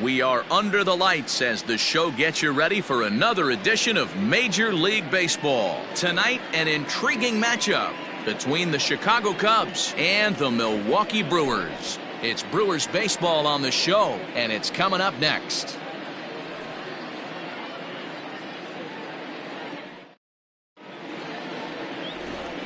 We are under the lights as the show gets you ready for another edition of Major League Baseball. Tonight, an intriguing matchup between the Chicago Cubs and the Milwaukee Brewers. It's Brewers baseball on the show, and it's coming up next.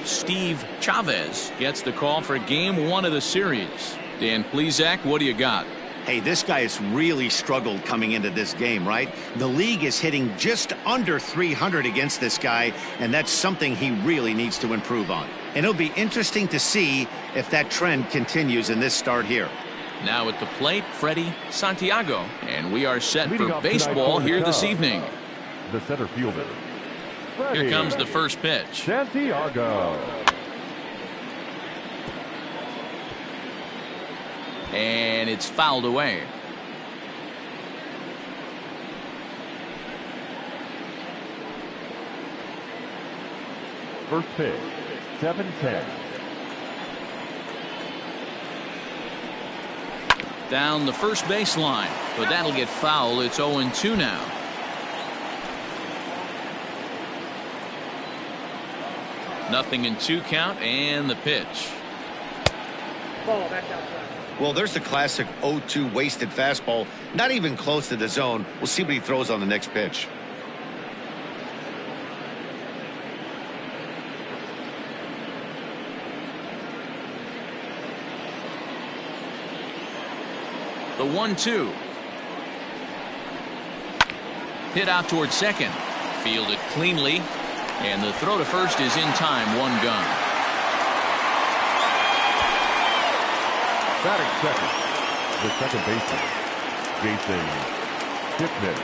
Steve Chavez gets the call for Game 1 of the series. Dan Plesac, what do you got? Hey, this guy has really struggled coming into this game, right? The league is hitting just under 300 against this guy, and that's something he really needs to improve on. And it'll be interesting to see if that trend continues in this start here. Now at the plate, Freddie Santiago, and we are set Leading for baseball here this evening. The center fielder. Here comes the first pitch. Santiago. And it's fouled away. First pitch, 7-10. Down the first baseline, but that'll get foul. It's 0-2 now. Nothing in 2 count, and the pitch. Ball back outside. Well, there's the classic 0-2 wasted fastball, not even close to the zone. We'll see what he throws on the next pitch. The 1-2. Hit out towards second. Fielded cleanly. And the throw to first is in time. 1 gun. Batting second, the second baseman, Jason Kipnis.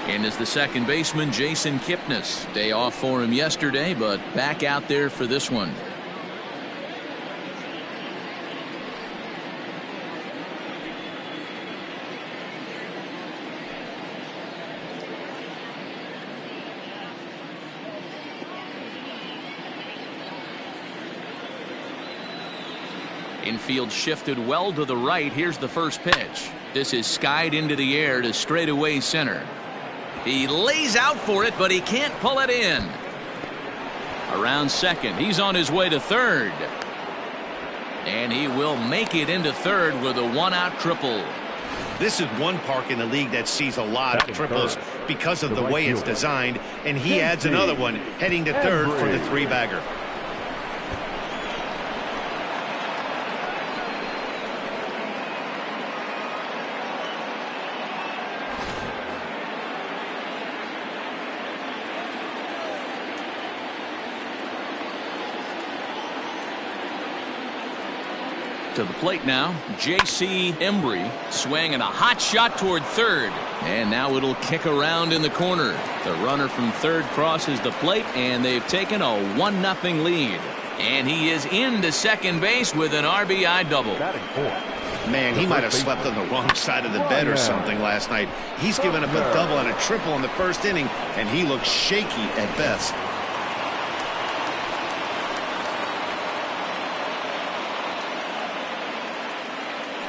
And as the second baseman, Jason Kipnis. Day off for him yesterday, but back out there for this one. Infield shifted well to the right. Here's the first pitch. This is skied into the air to straightaway center. He lays out for it, but he can't pull it in. Around second. He's on his way to third. And he will make it into third with a 1-out triple. This is one park in the league that sees a lot of triples because of the way it's designed, and he adds another one heading to third for the 3-bagger. To the plate now, J.C. Embry swinging a hot shot toward third. And now it'll kick around in the corner. The runner from third crosses the plate, and they've taken a 1-0 lead. And he is into second base with an RBI double. Man, he might have slept on the wrong side of the bed or something last night. He's given up a double and a triple in the first inning, and he looks shaky at best.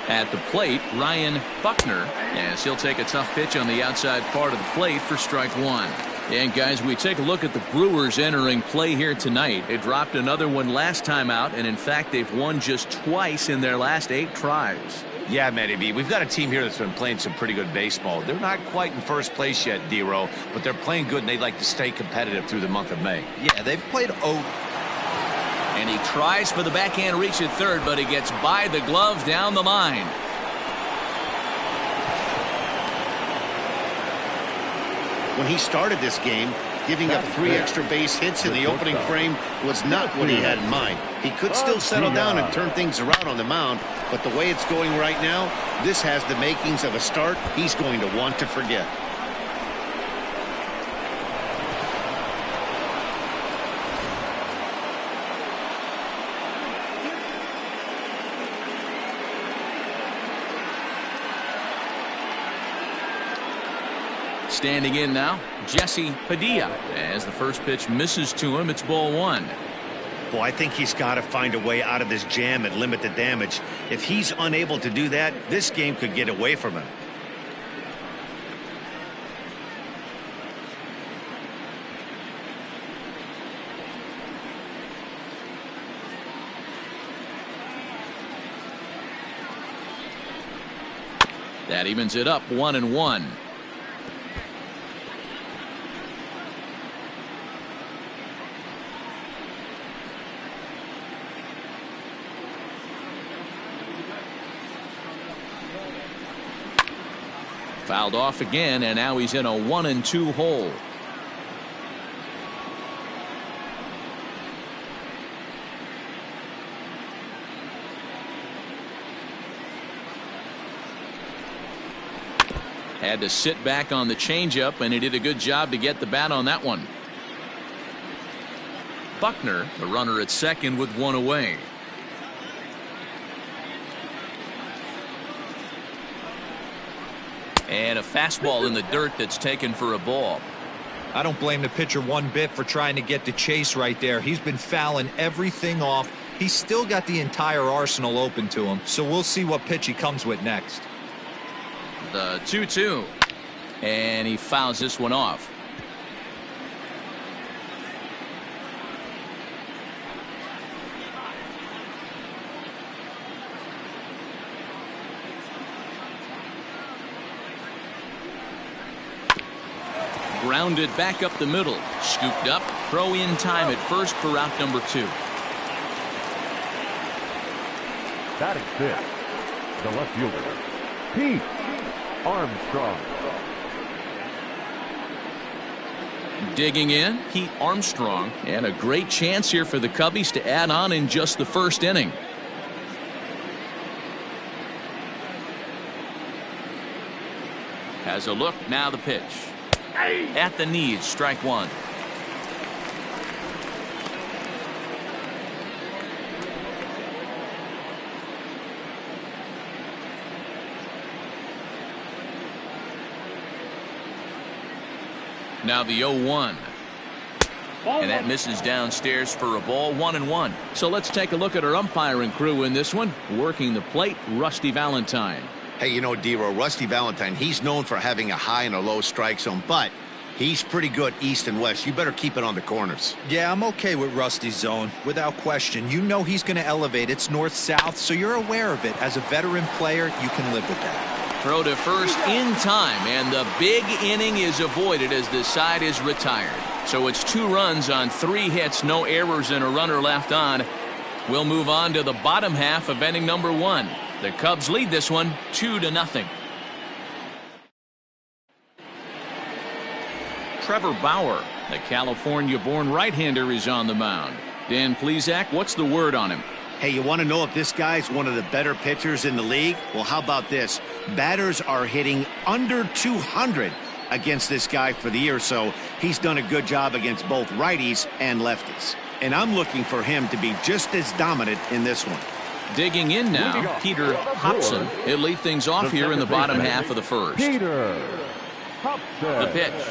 At the plate, Ryan Buckner, as he'll take a tough pitch on the outside part of the plate for strike 1. And guys, we take a look at the Brewers entering play here tonight. They dropped another one last time out, and in fact, they've won just twice in their last 8 tries. Yeah, Matty B, we've got a team here that's been playing some pretty good baseball. They're not quite in first place yet, D-Row, but they're playing good, and they'd like to stay competitive through the month of May. Yeah, they've played And he tries for the backhand reach at third, but he gets by the glove down the line. When he started this game, giving up 3 extra base hits in the opening frame was not what he had in mind. He could still settle down and turn things around on the mound, but the way it's going right now, this has the makings of a start he's going to want to forget. Standing in now, Jesse Padilla. As the first pitch misses to him, it's ball 1. Well, I think he's got to find a way out of this jam and limit the damage. If he's unable to do that, this game could get away from him. That evens it up 1-1. Fouled off again, and now he's in a 1-2 hole. Had to sit back on the changeup, and he did a good job to get the bat on that one. Buckner, the runner at second with one away. And a fastball in the dirt that's taken for a ball. I don't blame the pitcher one bit for trying to get the chase right there. He's been fouling everything off. He's still got the entire arsenal open to him, so we'll see what pitch he comes with next. The 2-2, and he fouls this one off. Grounded back up the middle, scooped up, throw in time at first for out number 2. Batting fifth, the left fielder, Pete Armstrong. Digging in, Pete Armstrong, and a great chance here for the Cubbies to add on in just the first inning. Has a look, now the pitch. At the knees, strike one. Now the 0-1. And that misses downstairs for a ball, 1-1. So let's take a look at our umpiring crew in this one. Working the plate, Rusty Valentine. Hey, you know, D-Row, Rusty Valentine, he's known for having a high and a low strike zone, but he's pretty good east and west. You better keep it on the corners. Yeah, I'm okay with Rusty's zone, without question. You know he's going to elevate. It's north-south, so you're aware of it. As a veteran player, you can live with that. Throw to first in time, and the big inning is avoided as the side is retired. So it's 2 runs on 3 hits, no errors, and a runner left on. We'll move on to the bottom half of inning number 1. The Cubs lead this one 2-0. Trevor Bauer, the California-born right-hander, is on the mound. Dan Plesac, what's the word on him? Hey, you want to know if this guy's one of the better pitchers in the league? Well, how about this? Batters are hitting under 200 against this guy for the year, so he's done a good job against both righties and lefties. And I'm looking for him to be just as dominant in this one. Digging in now, Peter Hobson. He'll lead things off here in the bottom half of the first. Peter Hobson. The pitch.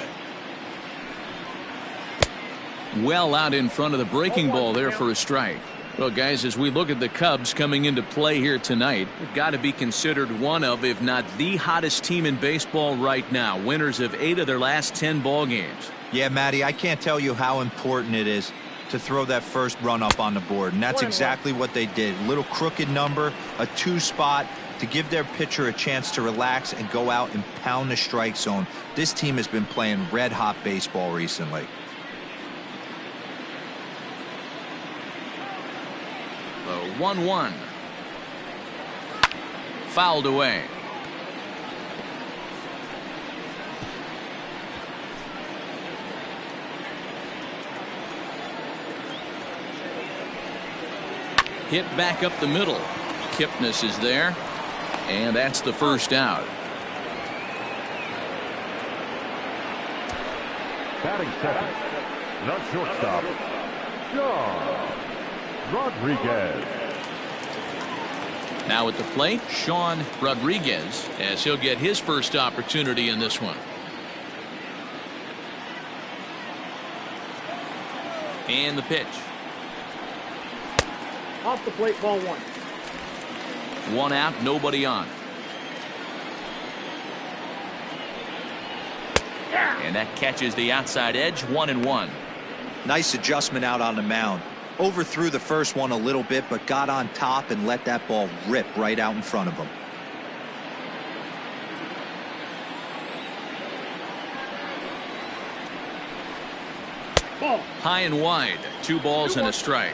Well out in front of the breaking ball there for a strike. Well, guys, as we look at the Cubs coming into play here tonight, they've got to be considered one of, if not the hottest team in baseball right now. Winners of 8 of their last 10 ball games. Yeah, Matty, I can't tell you how important it is to throw that first run up on the board, and that's exactly what they did. Little crooked number, a 2 spot to give their pitcher a chance to relax and go out and pound the strike zone. This team has been playing red-hot baseball recently. The 1-1. Fouled away. Hit back up the middle. Kipnis is there, and that's the first out. Batting second, the shortstop, John Rodriguez. Now at the plate, Sean Rodriguez, as he'll get his first opportunity in this one. And the pitch. Off the plate, ball 1. 1 out, nobody on. And that catches the outside edge, 1-1. Nice adjustment out on the mound. Overthrew the first one a little bit, but got on top and let that ball rip right out in front of him. Ball. High and wide, 2 balls and a strike.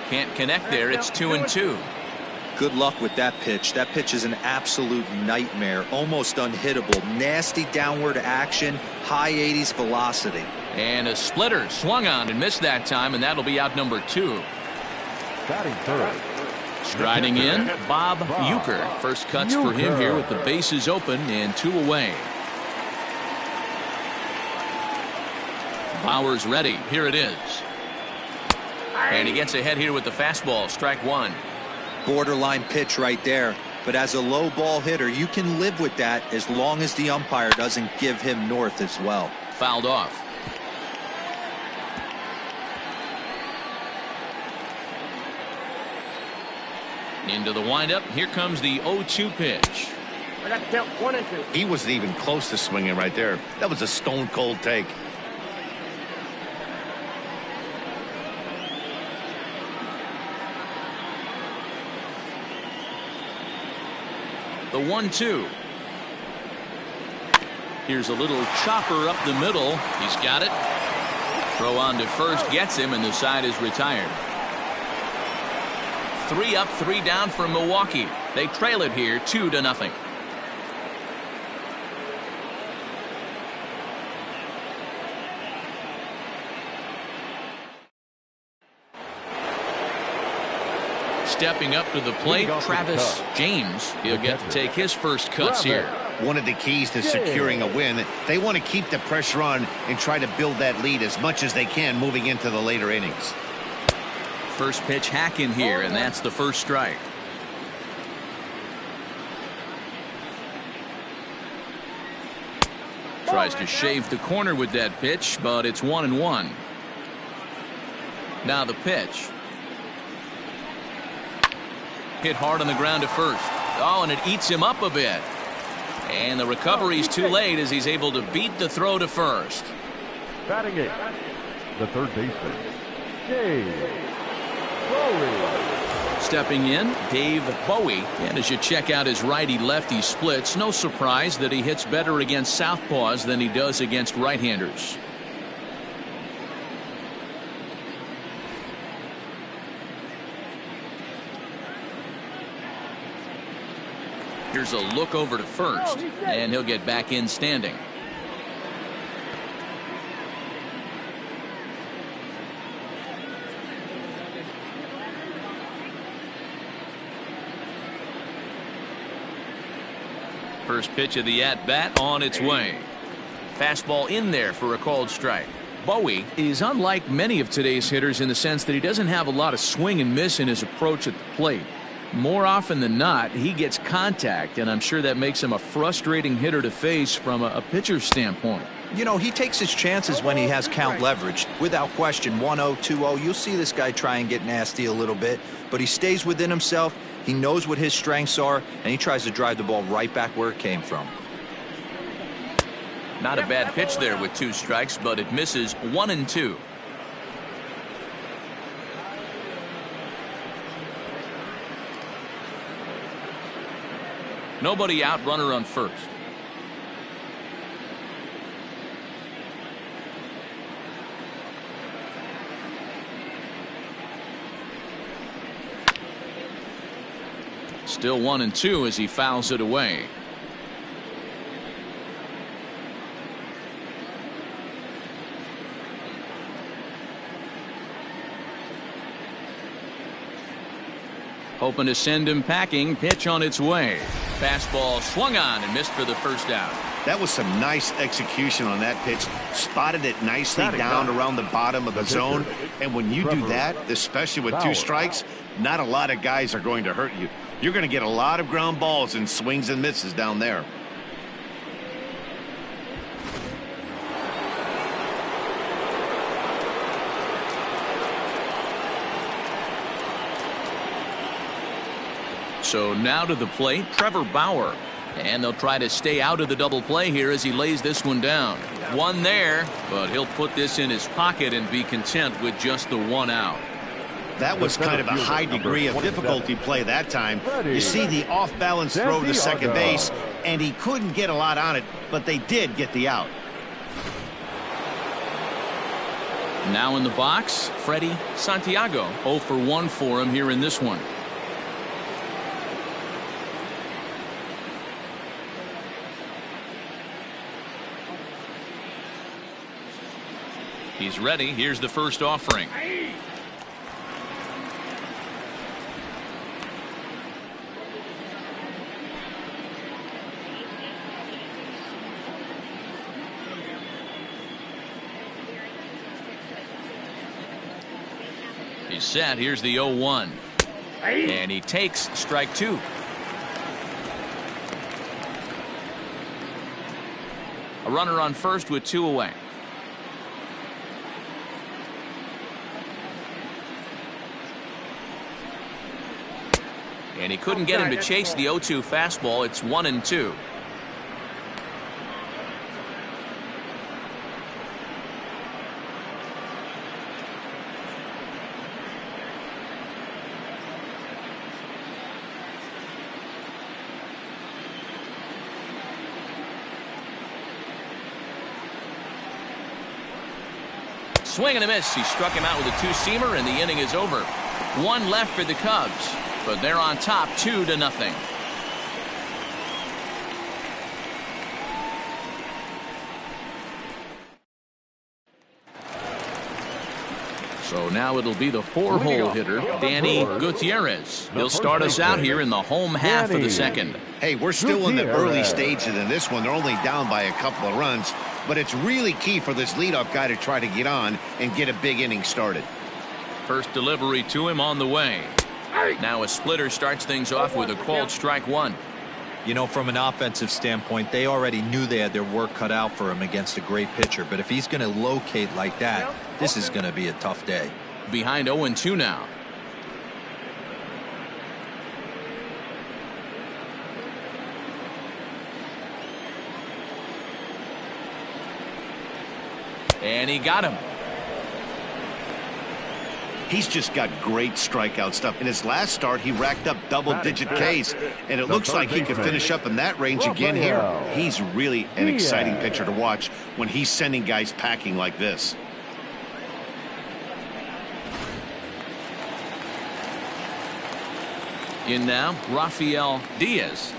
Can't connect there, it's 2-2. Good luck with that pitch. That pitch is an absolute nightmare, almost unhittable. Nasty downward action, high 80s velocity. And a splitter swung on and missed that time, and that'll be out number 2. Batting third. Striding in, Bob Uecker. First cuts for him here with the bases open and 2 away. Bauer's ready. Here it is. And he gets ahead here with the fastball. Strike 1. Borderline pitch right there. But as a low ball hitter, you can live with that as long as the umpire doesn't give him north as well. Fouled off. Into the windup. Here comes the 0-2 pitch. I got the count 1 and 2. He wasn't even close to swinging right there. That was a stone cold take. The 1-2. Here's a little chopper up the middle. He's got it. Throw on to first gets him, and the side is retired. 3 up, 3 down for Milwaukee. They trail it here 2-0. Stepping up to the plate, Travis James. He'll get to take his first cuts here. One of the keys to securing a win, they want to keep the pressure on and try to build that lead as much as they can moving into the later innings. First pitch hack in here, and that's the first strike. Tries to shave the corner with that pitch, but it's 1-1. Now the pitch. Hit hard on the ground to first. Oh, and it eats him up a bit. And the recovery's too late as he's able to beat the throw to first. Batting 8. The third baseman, Dave Bowie. Stepping in, Dave Bowie. And as you check out his righty-lefty splits, no surprise that he hits better against southpaws than he does against right-handers. Here's a look over to first, and he'll get back in standing. First pitch of the at-bat on its way. Fastball in there for a called strike. Bowie is unlike many of today's hitters in the sense that he doesn't have a lot of swing and miss in his approach at the plate. More often than not, he gets contact, and I'm sure that makes him a frustrating hitter to face from a pitcher's standpoint. You know, he takes his chances when he has count leveraged. Without question, 1-0, 2-0, you'll see this guy try and get nasty a little bit, but he stays within himself. He knows what his strengths are, and he tries to drive the ball right back where it came from. Not a bad pitch there with 2 strikes, but it misses 1-2. Nobody out, runner on first. Still 1-2 as he fouls it away. Hoping to send him packing. Pitch on its way. Fastball swung on and missed for the first out. That was some nice execution on that pitch. Spotted it nicely down around the bottom of the zone. And when you do that, especially with 2 strikes, not a lot of guys are going to hurt you. You're going to get a lot of ground balls and swings and misses down there. So now to the plate, Trevor Bauer. And they'll try to stay out of the double play here as he lays this one down. One there, but he'll put this in his pocket and be content with just the one out. That was kind of a high degree of difficulty play that time. You see the off-balance throw to second base, and he couldn't get a lot on it, but they did get the out. Now in the box, Freddie Santiago. 0 for 1 for him here in this one. He's ready. Here's the first offering. He's set. Here's the 0-1. And he takes strike 2. A runner on first with 2 away. And he couldn't get him to chase the 0-2 fastball. It's 1-2. Swing and a miss. He struck him out with a 2-seamer, and the inning is over. 1 left for the Cubs, but they're on top 2-0. So now it'll be the 4-hole hitter, Danny Gutierrez. He'll start us out here in the home half of the second. Hey, we're still in the early stages in this one. They're only down by a couple of runs, but it's really key for this leadoff guy to try to get on and get a big inning started. First delivery to him on the way. Now a splitter starts things off with a called strike 1. You know, from an offensive standpoint, they already knew they had their work cut out for him against a great pitcher. But if he's going to locate like that, this is going to be a tough day. Behind 0-2 now. And he got him. He's just got great strikeout stuff. In his last start, he racked up double-digit Ks, and it looks like he could finish up in that range again here. He's really an exciting pitcher to watch when he's sending guys packing like this. In now, Rafael Diaz.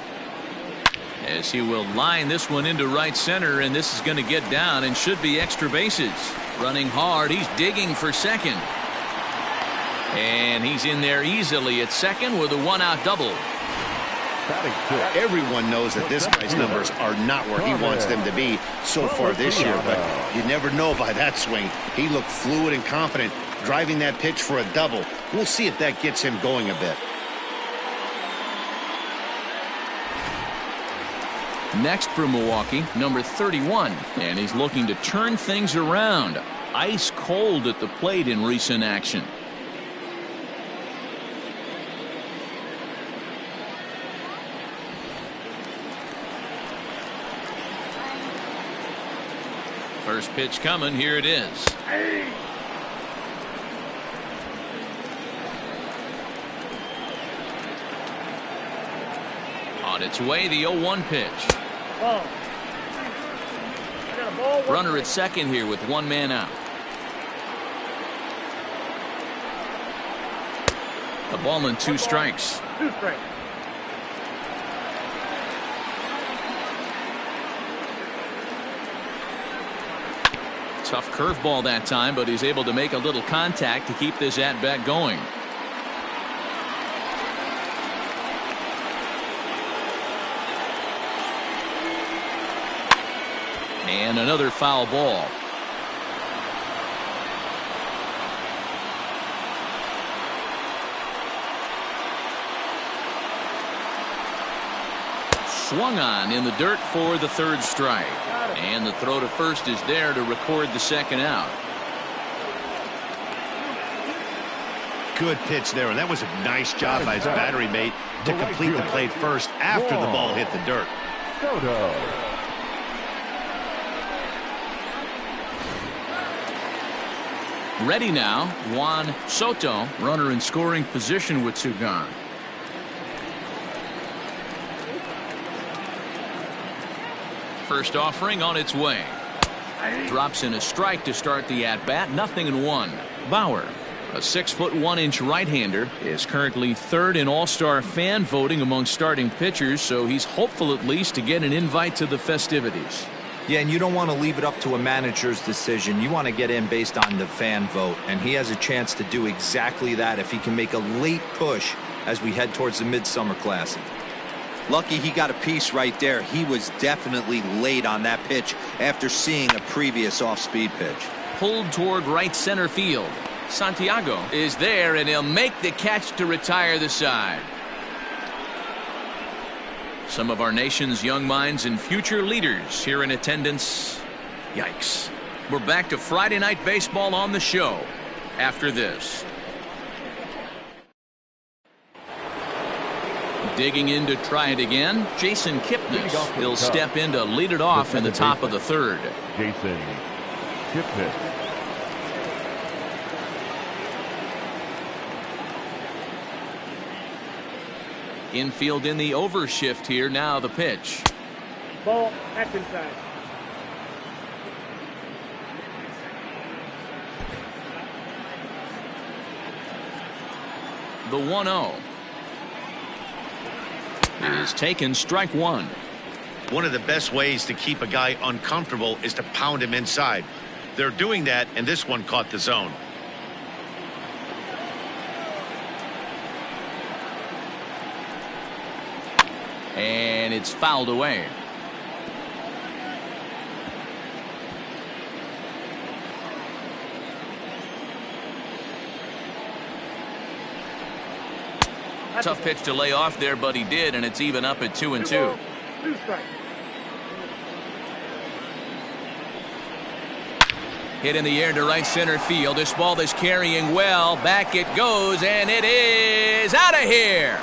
As he will line this one into right center, and this is going to get down and should be extra bases. Running hard, he's digging for second. And he's in there easily at second with a 1-out double. Everyone knows that this guy's numbers are not where he wants them to be so far this year, but you never know by that swing. He looked fluid and confident, driving that pitch for a double. We'll see if that gets him going a bit. Next for Milwaukee, number 31, and he's looking to turn things around. Ice cold at the plate in recent action. First pitch coming. Here it is. On its way, the 0-1 pitch. Runner at second here with 1 man out. The ball and 2 strikes. 2 strikes. Tough curveball that time, but he's able to make a little contact to keep this at-bat going. And another foul ball. Swung on in the dirt for the 3rd strike. And the throw to first is there to record the 2nd out. Good pitch there, and that was a nice job by his battery mate to complete the play first after the ball hit the dirt. Ready now, Juan Soto, runner in scoring position with two gone. First offering on its way. Drops in a strike to start the at-bat, 0-1. Bauer, a 6'1" right-hander, is currently third in all-star fan voting among starting pitchers, so he's hopeful at least to get an invite to the festivities. Yeah, and you don't want to leave it up to a manager's decision. You want to get in based on the fan vote, and he has a chance to do exactly that if he can make a late push as we head towards the Midsummer Classic. Lucky he got a piece right there. He was definitely late on that pitch after seeing a previous off-speed pitch. Pulled toward right center field. Santiago is there, and he'll make the catch to retire the side. Some of our nation's young minds and future leaders here in attendance. Yikes. We're back to Friday Night Baseball on the show after this. Digging in to try it again, Jason Kipnis. He'll step in to lead it off in the top of the third. Jason Kipnis. Infield in the overshift here. Now the pitch. Ball, that's inside. The 1-0 is taken, strike one. One of the best ways to keep a guy uncomfortable is to pound him inside. They're doing that, and this one caught the zone. And it's fouled away. Tough pitch to lay off there, but he did, and it's even up at 2-2. 2 strikes. Hit in the air to right center field. This ball is carrying well. Back it goes, and it is out of here.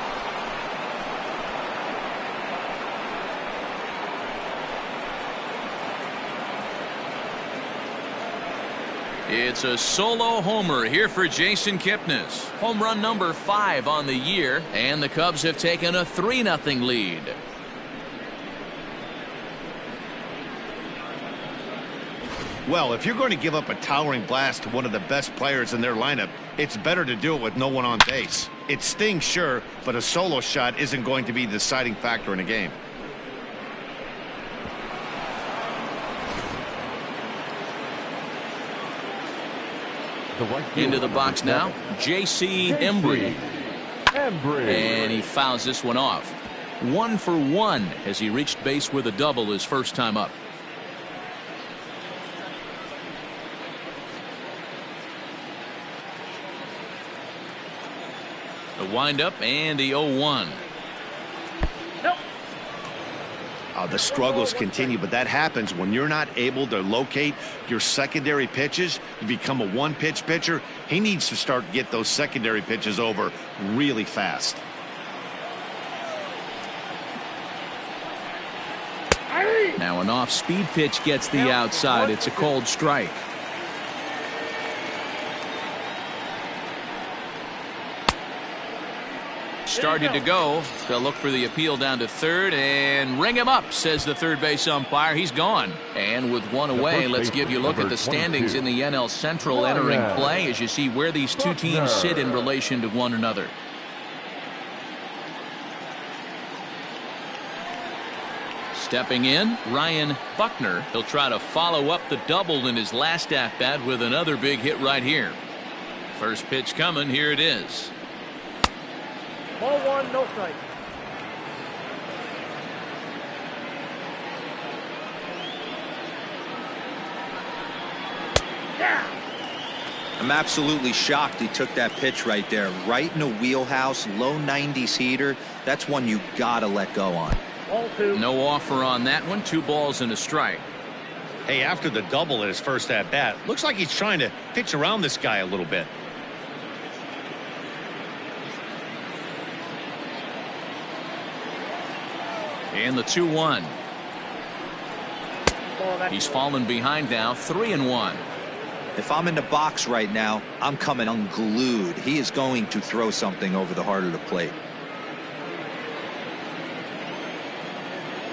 It's a solo homer here for Jason Kipnis. Home run number 5 on the year, and the Cubs have taken a 3-0 lead. Well, if you're going to give up a towering blast to one of the best players in their lineup, it's better to do it with no one on base. It stings, sure, but a solo shot isn't going to be the deciding factor in a game. Into the box now, J.C. Embry. And he fouls this one off. 1 for 1 as he reached base with a double his first time up. The windup and the 0-1. The struggles continue, but that happens when you're not able to locate your secondary pitches. You become a one-pitch pitcher. He needs to start to get those secondary pitches over really fast. Now an off-speed pitch gets the outside. It's a cold strike. Started to go. They'll look for the appeal down to third and ring him up, says the third base umpire. He's gone. And with one away, let's give you a look at the standings in the NL Central entering play as you see where these two teams sit in relation to one another. Stepping in, Ryan Buckner. He'll try to follow up the double in his last at-bat with another big hit right here. First pitch coming. Here it is. Ball 1, no strike. Yeah. I'm absolutely shocked he took that pitch right there. Right in the wheelhouse, low 90s heater. That's one you gotta let go on. Ball 2. No offer on that one. 2 balls and a strike. Hey, after the double in his first at-bat, looks like he's trying to pitch around this guy a little bit. And the 2-1. Ball, that's He's fallen behind now, 3-1. If I'm in the box right now, I'm coming unglued. He is going to throw something over the heart of the plate.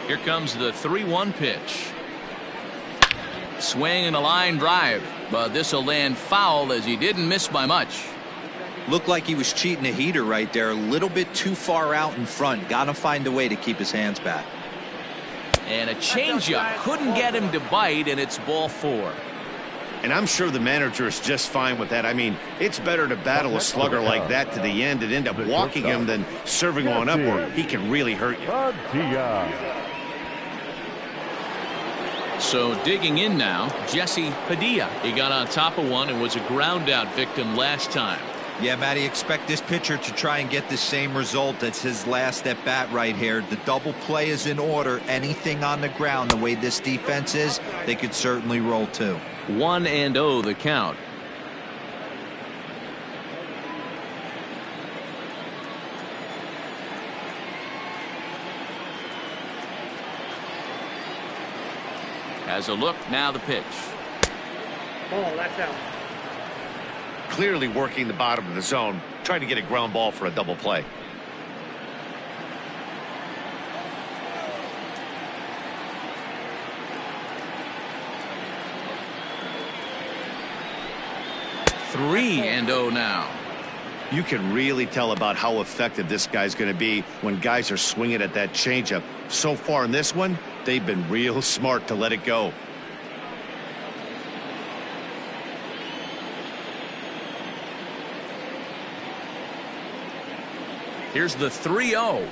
Here comes the 3-1 pitch. Swing and a line drive, but this will land foul as he didn't miss by much. Looked like he was cheating a heater right there, a little bit too far out in front. Got to find a way to keep his hands back. And a changeup couldn't get him to bite, and it's ball 4. And I'm sure the manager is just fine with that. I mean, it's better to battle a slugger like that to the end and end up walking him than serving one up where he can really hurt you. So digging in now, Jesse Padilla. He got on top of one and was a ground out victim last time. Yeah, Matty, expect this pitcher to try and get the same result as his last at bat right here. The double play is in order. Anything on the ground, the way this defense is, they could certainly roll too. 1-0 the count. As a look, now the pitch. ball, that's out. Clearly working the bottom of the zone, trying to get a ground ball for a double play. Three and 0 now. You can really tell about how effective this guy's going to be when guys are swinging at that changeup. So far in this one, they've been real smart to let it go. Here's the 3-0.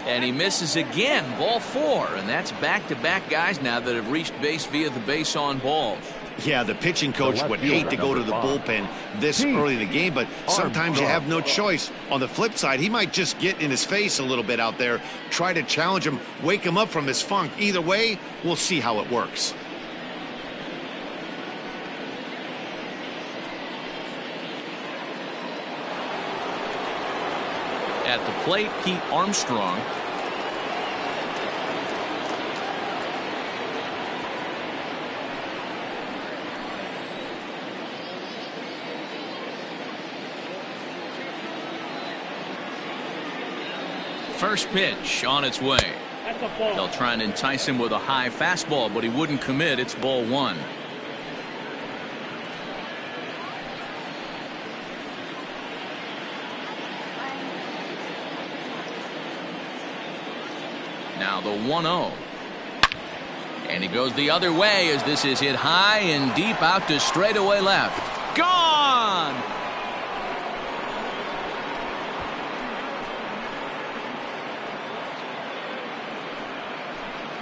And he misses again, ball 4. And that's back-to-back guys now that have reached base via the base on balls. Yeah, the pitching coach would hate to go to the bullpen this early in the game, but sometimes you have no choice. On the flip side, he might just get in his face a little bit out there, try to challenge him, wake him up from his funk. Either way, we'll see how it works. At the plate, Pete Armstrong. First pitch on its way. That's a ball. They'll try and entice him with a high fastball, but he wouldn't commit. It's ball 1. Now the 1-0. And he goes the other way as this is hit high and deep out to straightaway left. Gone!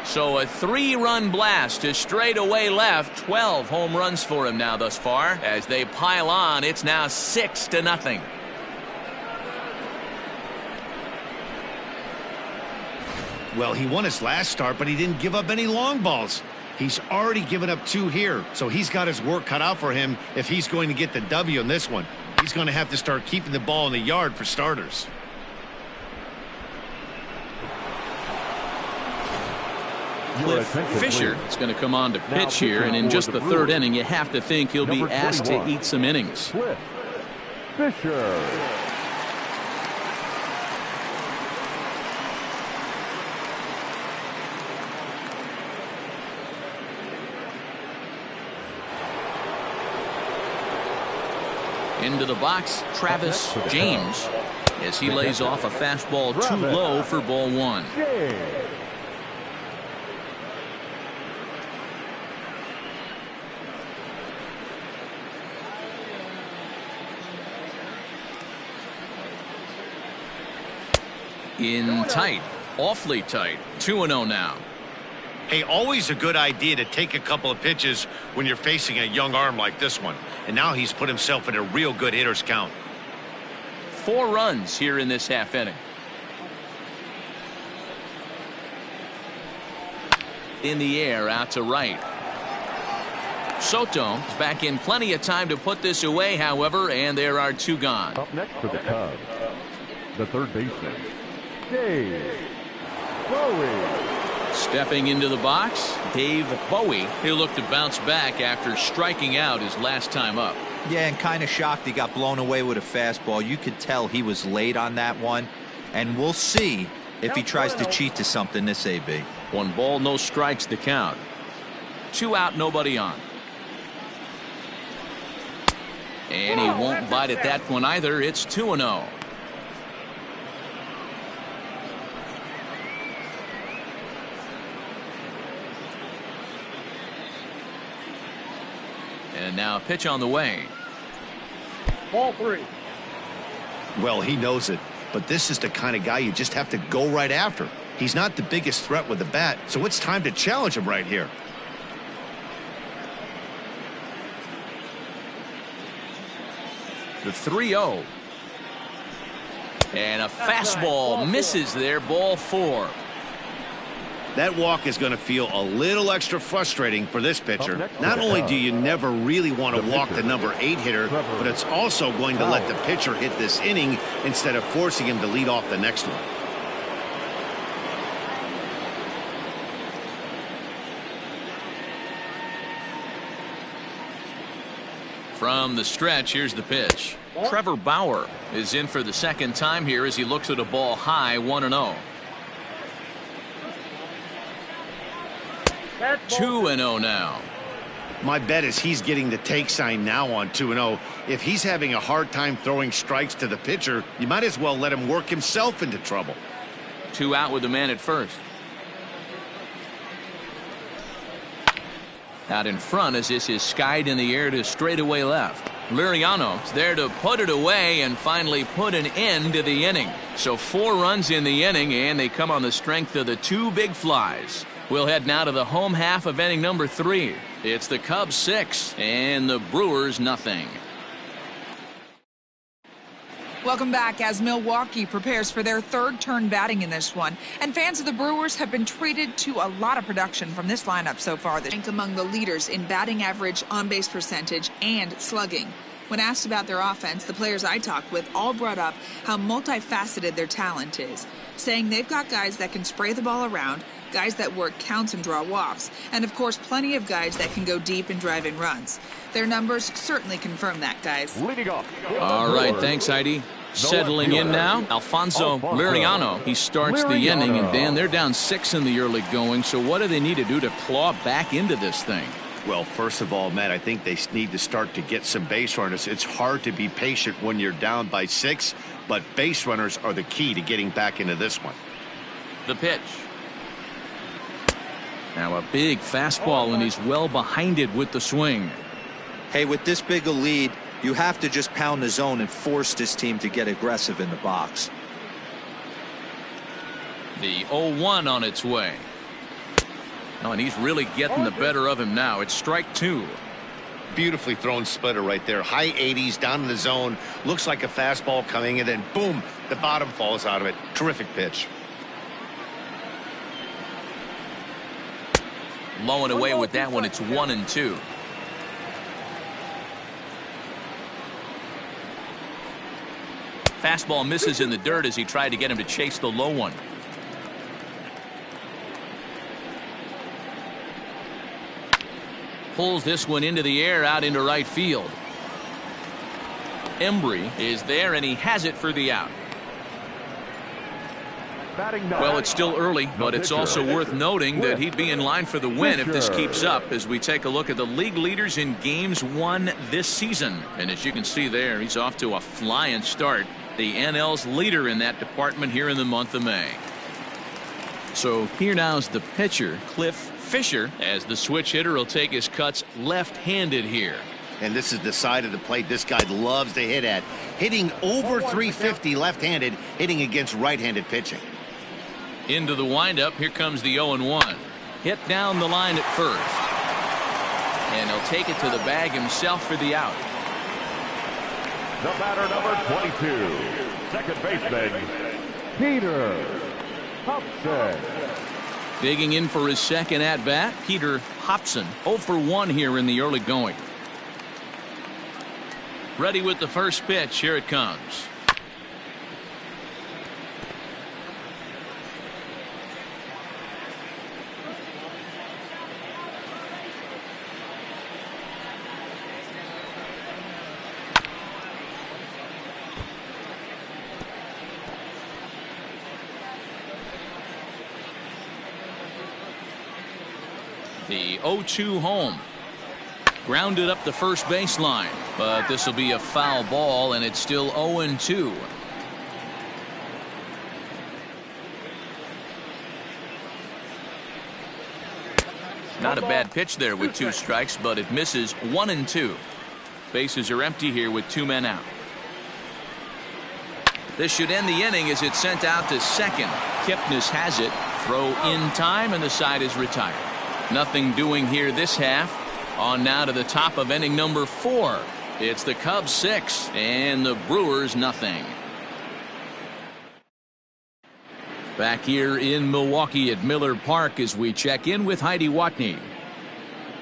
So a 3-run blast to straightaway left. 12 home runs for him now thus far. As they pile on, it's now 6-0. Well, he won his last start, but he didn't give up any long balls. He's already given up 2 here, so he's got his work cut out for him if he's going to get the W in this one. He's going to have to start keeping the ball in the yard for starters. Cliff Fisher is going to come on to pitch here, and in just the 3rd inning, you have to think he'll be asked to eat some innings. Cliff Fisher. Into the box, Travis James, as he lays off a fastball too low for ball 1. In tight, awfully tight. 2-0 now. Hey, always a good idea to take a couple of pitches when you're facing a young arm like this one. And now he's put himself in a real good hitter's count. 4 runs here in this half inning. In the air, out to right. Soto is back in plenty of time to put this away, however, and there are 2 gone. Up next for the Cubs, the third baseman, Dave. Stepping into the box, Dave Bowie. He'll look to bounce back after striking out his last time up. Yeah, and kind of shocked he got blown away with a fastball. You could tell he was late on that one. And we'll see if he tries to cheat to something this AB. 1 ball, no strikes the count. 2 out, nobody on. And he won't bite at that one either. It's 2-0. And now a pitch on the way. Ball 3. Well, he knows it, but this is the kind of guy you just have to go right after. He's not the biggest threat with the bat, so it's time to challenge him right here. The 3-0. And a fastball misses there, ball 4. That walk is going to feel a little extra frustrating for this pitcher. Not only do you never really want to walk the number 8 hitter, but it's also going to let the pitcher hit this inning instead of forcing him to lead off the next one. From the stretch, here's the pitch. Trevor Bauer is in for the second time here as he looks at a ball high, 1-0. 2-0 now. My bet is he's getting the take sign now on 2-0. If he's having a hard time throwing strikes to the pitcher, you might as well let him work himself into trouble. 2 out with the man at first. Out in front as this is skied in the air to straightaway left. Liriano's there to put it away and finally put an end to the inning. So 4 runs in the inning, and they come on the strength of the 2 big flies. We'll head now to the home half of inning number 3. It's the Cubs 6 and the Brewers nothing. Welcome back as Milwaukee prepares for their 3rd turn batting in this one. And fans of the Brewers have been treated to a lot of production from this lineup so far. They rank among the leaders in batting average, on-base percentage, and slugging. When asked about their offense, the players I talked with all brought up how multifaceted their talent is, saying they've got guys that can spray the ball around, guys that work counts and draw walks, and of course plenty of guys that can go deep and drive in runs. Their numbers certainly confirm that, guys. All right, thanks, Heidi. Settling in now, Alfonso Liriano. He starts the inning, and Dan, they're down 6 in the early going, so what do they need to do to claw back into this thing? Well, first of all, Matt, I think they need to start to get some base runners. It's hard to be patient when you're down by 6, but base runners are the key to getting back into this one. The pitch. Now a big fastball, and he's well behind it with the swing. Hey, with this big a lead, you have to just pound the zone and force this team to get aggressive in the box. The 0-1 on its way. Oh, and he's really getting the better of him now. It's strike 2. Beautifully thrown splitter right there. High 80s down in the zone. Looks like a fastball coming, and then boom, the bottom falls out of it. Terrific pitch. Low and away with that one. It's 1-2. Fastball misses in the dirt as he tried to get him to chase the low one. Pulls this one into the air out into right field. Embry is there, and he has it for the out. Well, it's still early, but it's also worth noting that he'd be in line for the win if this keeps up as we take a look at the league leaders in games won this season. And as you can see there, he's off to a flying start. The NL's leader in that department here in the month of May. So here now's the pitcher, Cliff Fisher, as the switch hitter will take his cuts left-handed here. And this is the side of the plate this guy loves to hit at. Hitting over 350 left-handed, hitting against right-handed pitching. Into the windup, here comes the 0-1. Hit down the line at first. And he'll take it to the bag himself for the out. The batter, number 22, second baseman, Peter Hobson. Digging in for his second at-bat, Peter Hobson. 0 for 1 here in the early going. Ready with the first pitch. Here it comes. The 0-2 home. Grounded up the first baseline, but this will be a foul ball, and it's still 0-2. Not a bad pitch there with 2 strikes, but it misses. 1-2. Bases are empty here with 2 men out. This should end the inning as it's sent out to second. Kipnis has it. Throw in time, and the side is retired. Nothing doing here this half. On now to the top of inning number 4. It's the Cubs 6 and the Brewers nothing. Back here in Milwaukee at Miller Park as we check in with Heidi Watney.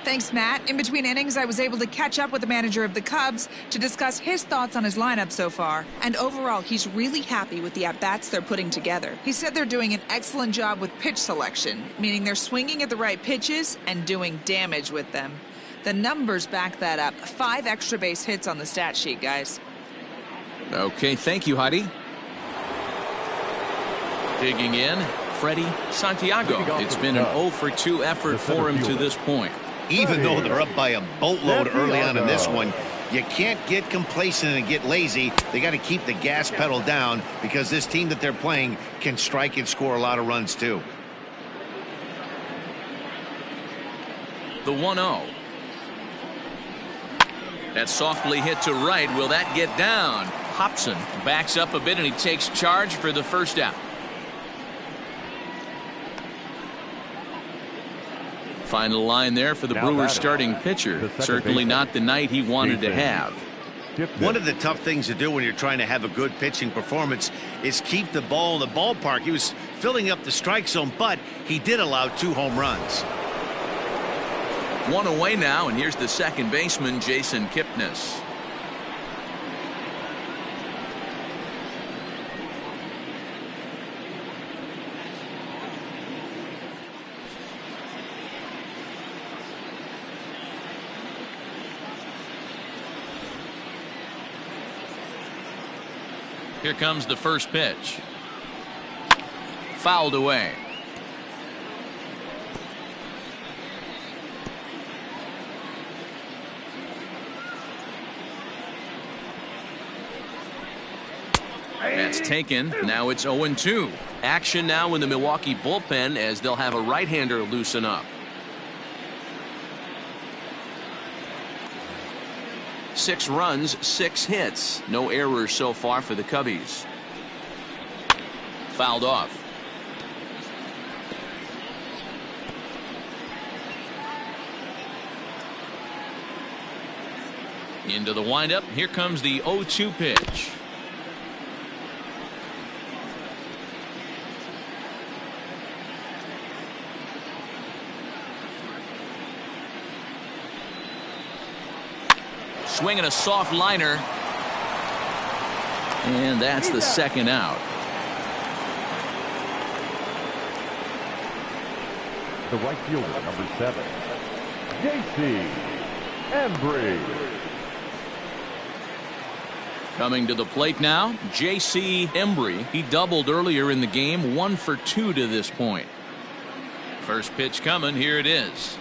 Thanks, Matt. In between innings, I was able to catch up with the manager of the Cubs to discuss his thoughts on his lineup so far. And overall, he's really happy with the at-bats they're putting together. He said they're doing an excellent job with pitch selection, meaning they're swinging at the right pitches and doing damage with them. The numbers back that up. 5 extra base hits on the stat sheet, guys. Okay, thank you, Heidi. Digging in, Freddie Santiago. It's been an 0-for-2 effort for him to this point. Even though they're up by a boatload early on in this one, you can't get complacent and get lazy. They got to keep the gas pedal down because this team that they're playing can strike and score a lot of runs too. The 1-0. That's softly hit to right. Will that get down? Hobson backs up a bit and he takes charge for the first out. Final line there for the Brewers starting pitcher. Certainly not the night he wanted to have. One of the tough things to do when you're trying to have a good pitching performance is keep the ball in the ballpark. He was filling up the strike zone, but he did allow 2 home runs. 1 away now, and here's the second baseman, Jason Kipnis. Here comes the first pitch. Fouled away. That's taken. Now it's 0-2. Action now in the Milwaukee bullpen as they'll have a right-hander loosen up. 6 runs, 6 hits. No errors so far for the Cubbies. Fouled off. Into the windup. Here comes the 0-2 pitch. Swinging a soft liner. And that's the second out. The right fielder, number 7, J.C. Embry. Coming to the plate now, J.C. Embry. He doubled earlier in the game, 1 for 2 to this point. First pitch coming. Here it is.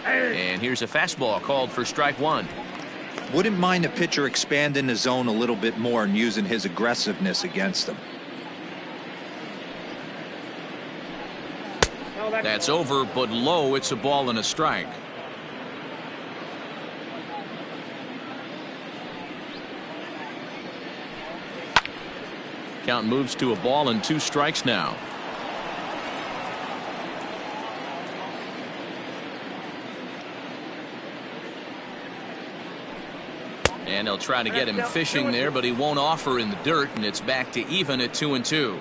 And here's a fastball called for strike 1. Wouldn't mind a pitcher expanding the zone a little bit more and using his aggressiveness against them. That's over, but low. It's a ball and a strike. Count moves to a ball and 2 strikes now. And they'll try to get him fishing there, but he won't offer in the dirt, and it's back to even at 2-2.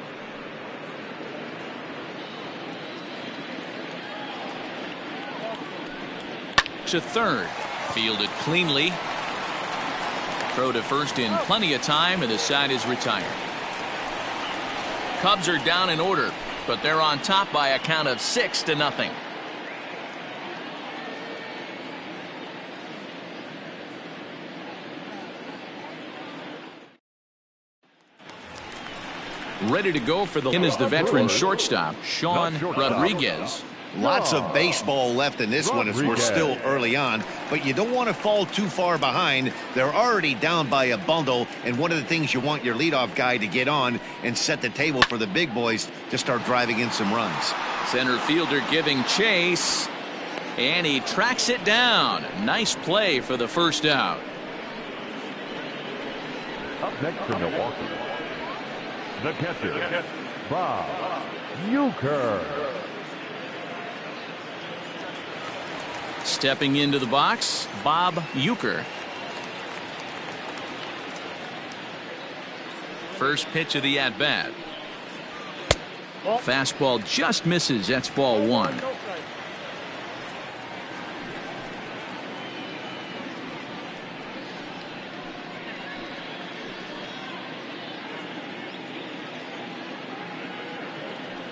To third. Fielded cleanly. Throw to first in plenty of time, and the side is retired. Cubs are down in order, but they're on top by a count of 6-0. Ready to go for the him is the veteran shortstop, Sean Rodriguez. Lots of baseball left in this one as we're still early on, but you don't want to fall too far behind. They're already down by a bundle, and one of the things you want your leadoff guy to get on and set the table for the big boys to start driving in some runs. Center fielder giving chase, and he tracks it down. Nice play for the first out. Up next for Milwaukee, the catcher, Bob Uecker. Stepping into the box, Bob Uecker. First pitch of the at-bat. Fastball just misses. That's ball one.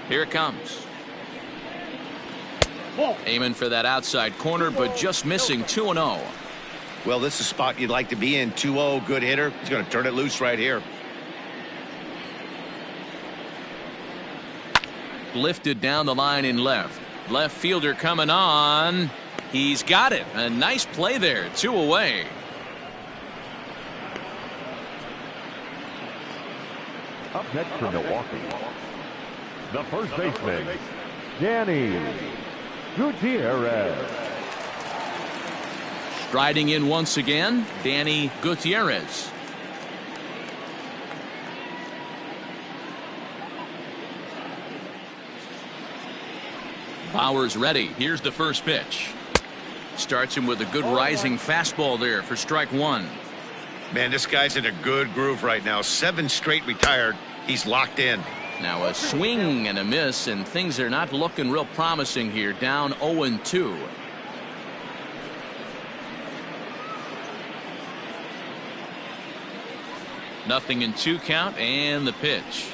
Here it comes. Aiming for that outside corner, but just missing. 2-0. Well, this is a spot you'd like to be in. 2-0, good hitter. He's going to turn it loose right here. Lifted down the line in left. Left fielder coming on. He's got it. A nice play there. 2 away. Up next for Milwaukee, the first baseman, Danny Gutierrez. Striding in once again, Danny Gutierrez. Bauer's ready. Here's the first pitch. Starts him with a good rising fastball there for strike one. Man, this guy's in a good groove right now. 7 straight retired. He's locked in. Now a swing and a miss, and things are not looking real promising here. Down 0-2. Nothing in 2 count, and the pitch.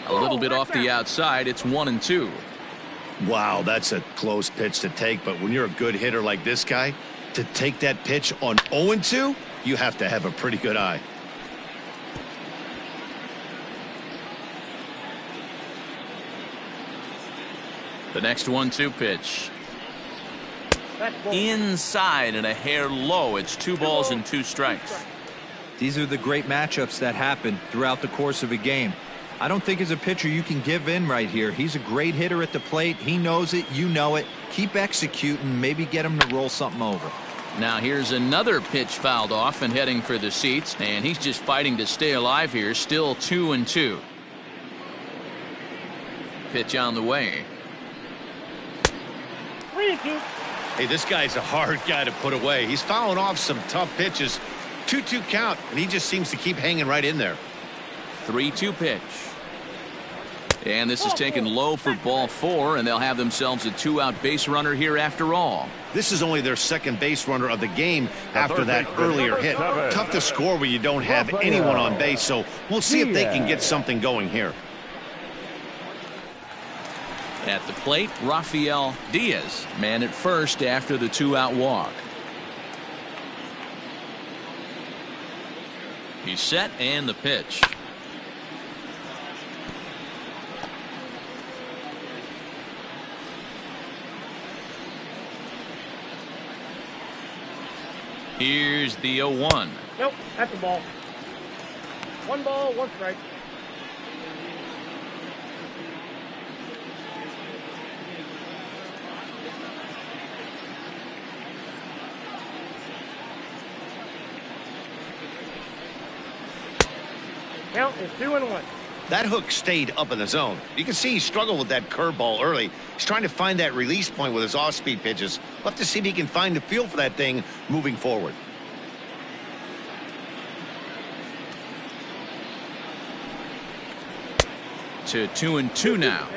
A little bit off the outside. It's 1-2. Wow, that's a close pitch to take, but when you're a good hitter like this guy, to take that pitch on 0-2, you have to have a pretty good eye. The next 1-2 pitch. Inside and a hair low. It's 2 balls and 2 strikes. These are the great matchups that happen throughout the course of a game. I don't think as a pitcher you can give in right here. He's a great hitter at the plate. He knows it. You know it. Keep executing. Maybe get him to roll something over. Now here's another pitch fouled off and heading for the seats, and he's just fighting to stay alive here. Still 2-2. Pitch on the way. 3-2. Hey, this guy's a hard guy to put away. He's fouling off some tough pitches. 2-2 count, and he just seems to keep hanging right in there. 3-2 pitch. And this is taken low for ball 4, and they'll have themselves a 2-out base runner here after all. This is only their second base runner of the game after that earlier hit. Tough to score when you don't have anyone on base, so we'll see if they can get something going here. At the plate, Rafael Diaz, man at first after the 2-out walk. He's set, and the pitch. Here's the 0-1. Nope, that's a ball. 1 ball, 1 strike. Count is 2-1. That hook stayed up in the zone. You can see he struggled with that curveball early. He's trying to find that release point with his off-speed pitches. We'll have to see if he can find the feel for that thing moving forward. To 2-2 now.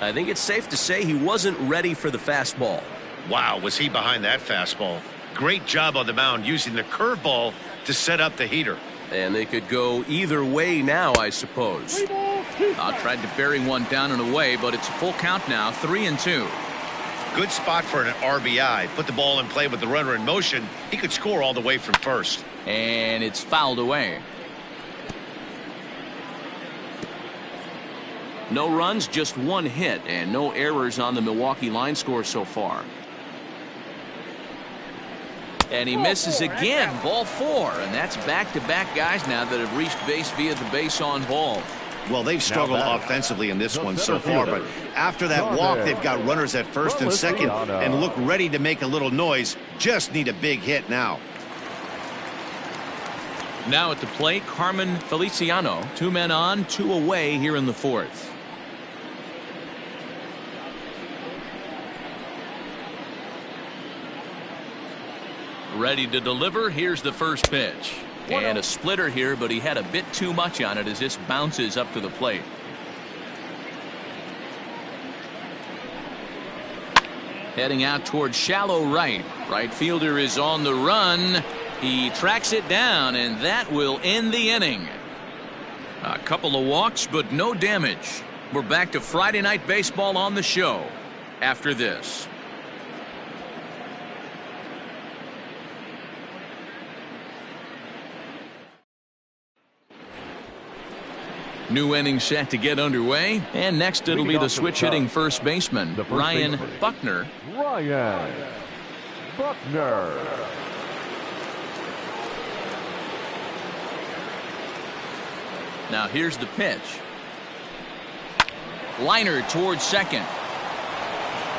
I think it's safe to say he wasn't ready for the fastball. Wow, was he behind that fastball. Great job on the mound using the curveball to set up the heater. And they could go either way now, I suppose. 3 balls, 2 strikes. Tried to bury one down and away, but it's a full count now. 3-2. Good spot for an RBI. Put the ball in play with the runner in motion. He could score all the way from first. And it's fouled away. No runs, just one hit, and no errors on the Milwaukee line score so far. And he misses again. Ball 4, and that's back-to-back guys now that have reached base via the base on ball. Well, they've struggled offensively in this one so far, but after that walk, they've got runners at first and second and look ready to make a little noise. Just need a big hit now. Now at the plate, Carmen Feliciano. 2 men on, 2 away here in the 4th. Ready to deliver. Here's the first pitch. And a splitter here, but he had a bit too much on it as this bounces up to the plate. Heading out towards shallow right. Right fielder is on the run. He tracks it down, and that will end the inning. A couple of walks, but no damage. We're back to Friday Night Baseball on the show after this. New inning set to get underway, and next it'll be the switch-hitting first baseman, Ryan Buckner. Ryan Buckner. Now here's the pitch. Liner towards second.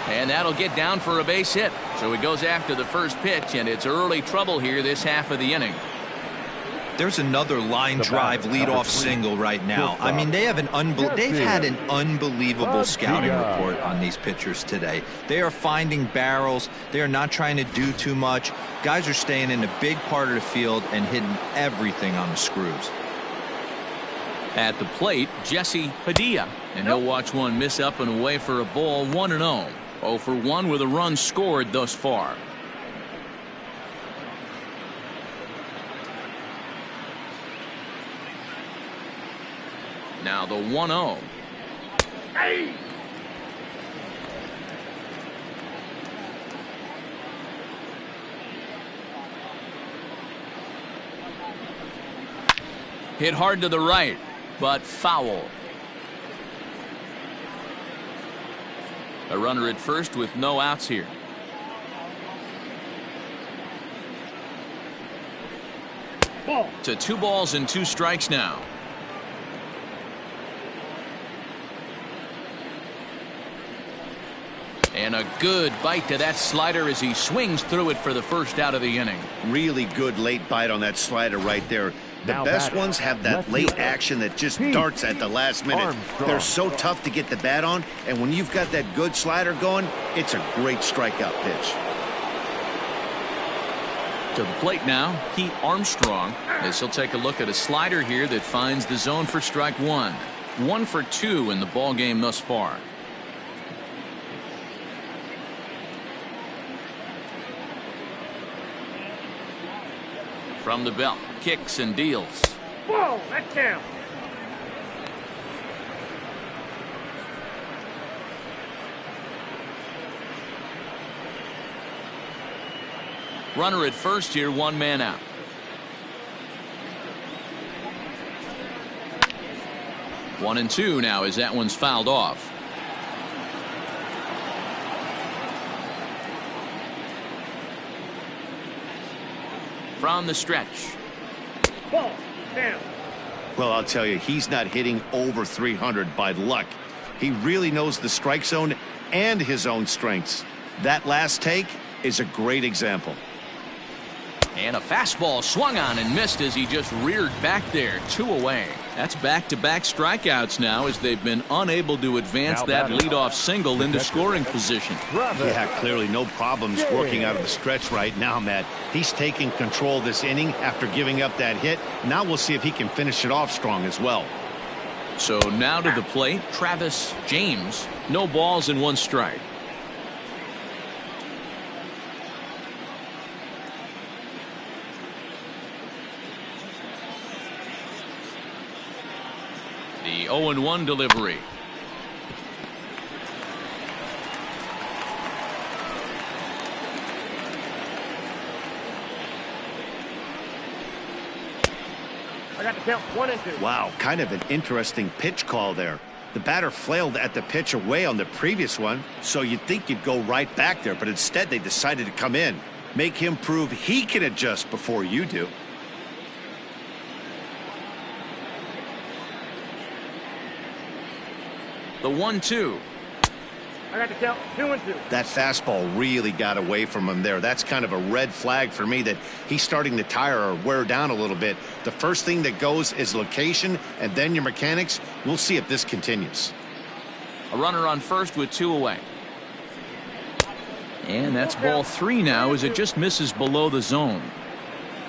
And that'll get down for a base hit. So he goes after the first pitch, and it's early trouble here this half of the inning. There's another line drive leadoff single right now. I mean, they've had an unbelievable scouting report on these pitchers today. They are finding barrels. They are not trying to do too much. Guys are staying in a big part of the field and hitting everything on the screws. At the plate, Jesse Padilla, and he'll watch one miss up and away for a ball. 1-0. 0 for 1 with a run scored thus far. Now the 1-0. Hey. Hit hard to the right, but foul. A runner at first with no outs here. Ball. To 2 balls and 2 strikes now. And a good bite to that slider as he swings through it for the first out of the inning. Really good late bite on that slider right there. The best ones have that late action that just darts at the last minute. They're so tough to get the bat on, and when you've got that good slider going, it's a great strikeout pitch. To the plate now, Pete Armstrong, as he'll take a look at a slider here that finds the zone for strike 1. 1 for 2 in the ball game thus far. From the belt, kicks and deals. Whoa, that's down. Runner at first here, 1 man out. One and 2 now as that one's fouled off. From the stretch. Ball. Down. Well, I'll tell you, he's not hitting over 300 by luck. He really knows the strike zone and his own strengths. That last take is a great example. And a fastball swung on and missed as he just reared back there. 2 away. That's back-to-back strikeouts now as they've been unable to advance that leadoff single into scoring position. Yeah, clearly no problems working out of the stretch right now, Matt. He's taking control this inning after giving up that hit. Now we'll see if he can finish it off strong as well. So now to the plate, Travis James. No balls and 1 strike. The 0-1 delivery. I got the count 1 and 2. Wow, kind of an interesting pitch call there. The batter flailed at the pitch away on the previous one, so you'd think you'd go right back there, but instead they decided to come in. Make him prove he can adjust before you do. The 1-2. I got the count 2 and 2. That fastball really got away from him there. That's kind of a red flag for me that he's starting to tire or wear down a little bit. The first thing that goes is location and then your mechanics. We'll see if this continues. A runner on first with 2 away. And that's ball 3 now as it just misses below the zone.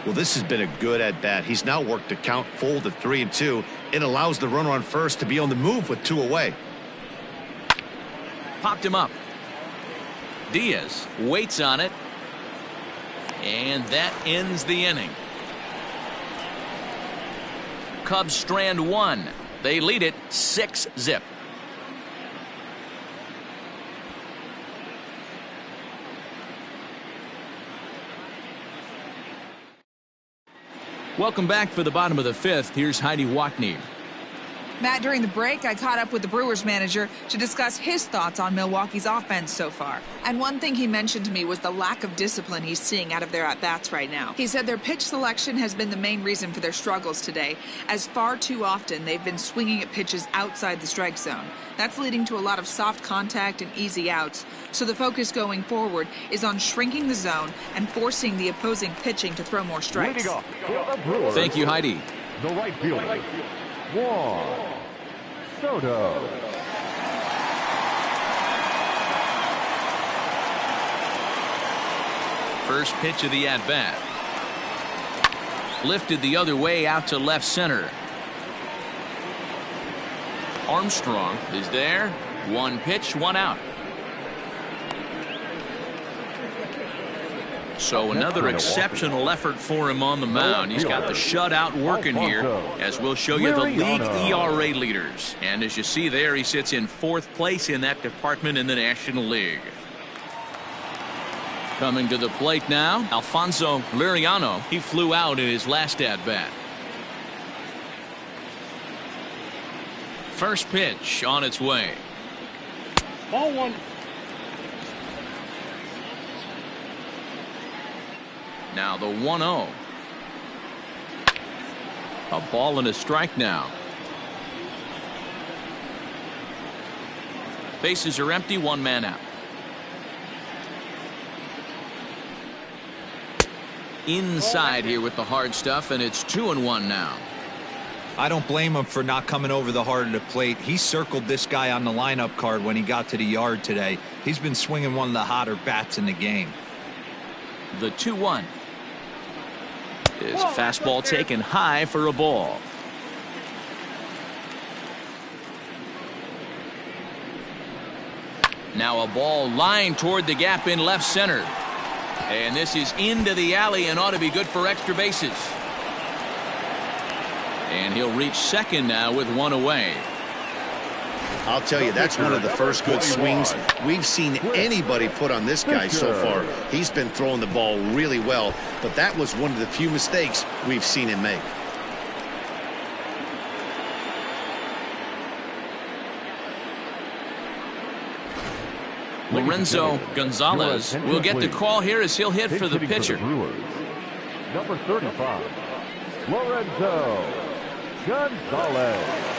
Well, this has been a good at-bat. He's now worked the count full to 3-2. It allows the runner on first to be on the move with 2 away. Popped him up. Diaz waits on it. And that ends the inning. Cubs strand 1. They lead it 6-0. Welcome back for the bottom of the 5th. Here's Heidi Watney. Matt, during the break, I caught up with the Brewers manager to discuss his thoughts on Milwaukee's offense so far. And one thing he mentioned to me was the lack of discipline he's seeing out of their at-bats right now. He said their pitch selection has been the main reason for their struggles today, as far too often they've been swinging at pitches outside the strike zone. That's leading to a lot of soft contact and easy outs. So the focus going forward is on shrinking the zone and forcing the opposing pitching to throw more strikes. Thank you, Heidi. The right fielder, Juan Soto. First pitch of the at-bat. Lifted the other way out to left center. Armstrong is there. 1 pitch, 1 out. So another exceptional effort for him on the mound. He's got the shutout working here, as we'll show you the league ERA leaders. And as you see there, he sits in 4th place in that department in the National League. Coming to the plate now, Alfonso Liriano. He flew out in his last at-bat. First pitch on its way. Ball 1. Now the 1-0. A ball and a strike now. Bases are empty, 1 man out. Inside here with the hard stuff, and it's 2-1 now. I don't blame him for not coming over the heart of the plate. He circled this guy on the lineup card when he got to the yard today. He's been swinging one of the hotter bats in the game. The 2-1. Is a fastball taken high for a ball. Now a ball lined toward the gap in left center. And this is into the alley and ought to be good for extra bases. And he'll reach second now with 1 away. I'll tell you, that's one of the first good swings we've seen anybody put on this guy so far. He's been throwing the ball really well, but that was one of the few mistakes we've seen him make. Lorenzo Gonzalez will get the call here as he'll hit for the pitcher. Number 35, Lorenzo Gonzalez.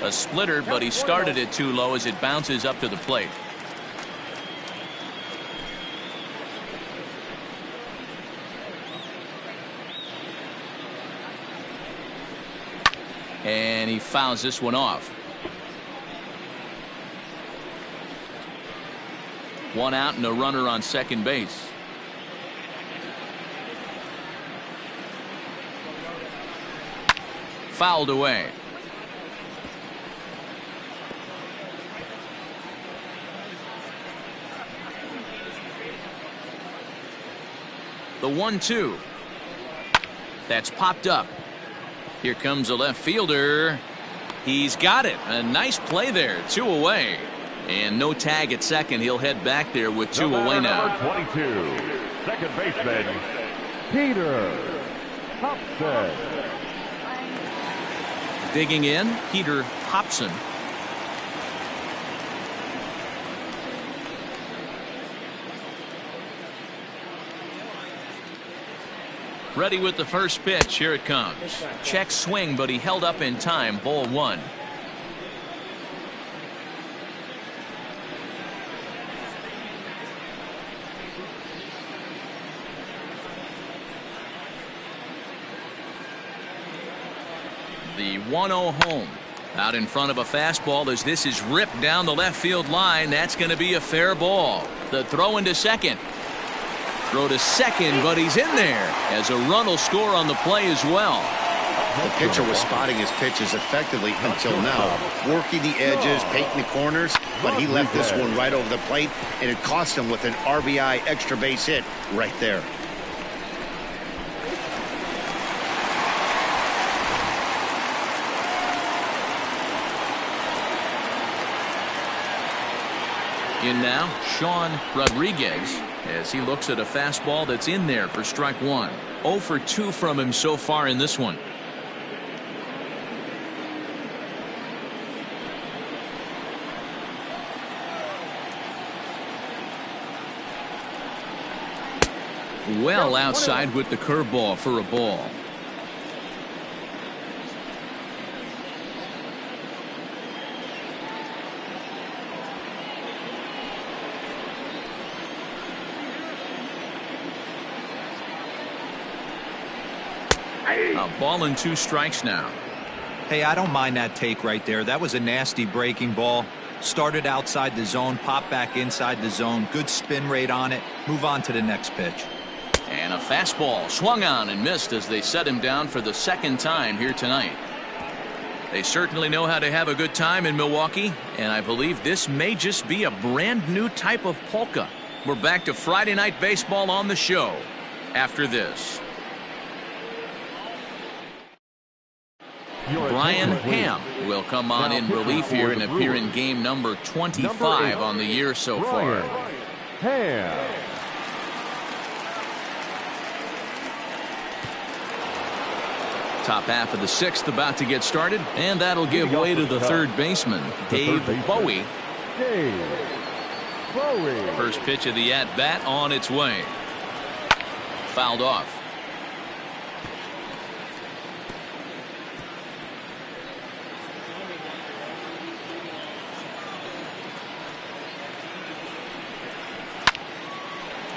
A splitter, but he started it too low as it bounces up to the plate. And he fouls this one off. 1 out and a runner on second base. Fouled away. The 1-2. That's popped up. Here comes a left fielder. He's got it. A nice play there. 2 away. And no tag at second. He'll head back there with two away now. Number 22, second baseman, Peter Hobson. Digging in, Peter Hobson. Ready with the first pitch. Here it comes. Check swing, but he held up in time. Ball one. The 1-0 home. Out in front of a fastball as this is ripped down the left field line. That's going to be a fair ball. The throw into second. Throw to second, but he's in there as a run will score on the play as well. The pitcher was spotting his pitches effectively until now, working the edges, painting the corners, but he left this one right over the plate, and it cost him with an RBI extra base hit right there. In now, Sean Rodriguez, as he looks at a fastball that's in there for strike one. 0 for 2 from him so far in this one. Well outside with the curveball for a ball. A ball and 2 strikes now. Hey, I don't mind that take right there. That was a nasty breaking ball. Started outside the zone, popped back inside the zone. Good spin rate on it. Move on to the next pitch. And a fastball swung on and missed as they set him down for the second time here tonight. They certainly know how to have a good time in Milwaukee, and I believe this may just be a brand new type of polka. We're back to Friday Night Baseball on the show after this. Brian Ham will come on in relief here and appear in game number 25 on the year so far. Ham. Top half of the 6th about to get started, and that'll give way to the third baseman, Dave Bowie. First pitch of the at-bat on its way. Fouled off.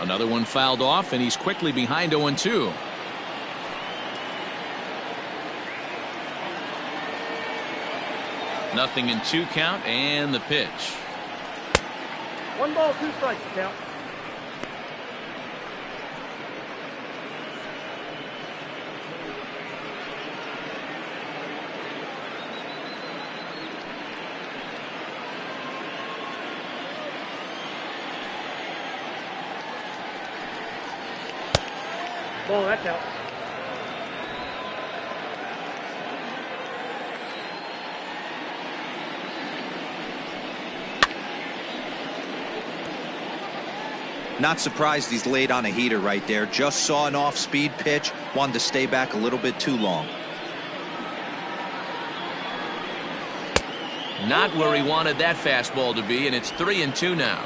Another one fouled off, and he's quickly behind 0-2. Nothing in 2 count, and the pitch. 1 ball, 2 strikes count. Ball, that's out. Not surprised he's laid on a heater right there. Just saw an off-speed pitch. Wanted to stay back a little bit too long. Not where he wanted that fastball to be, and it's 3-2 now.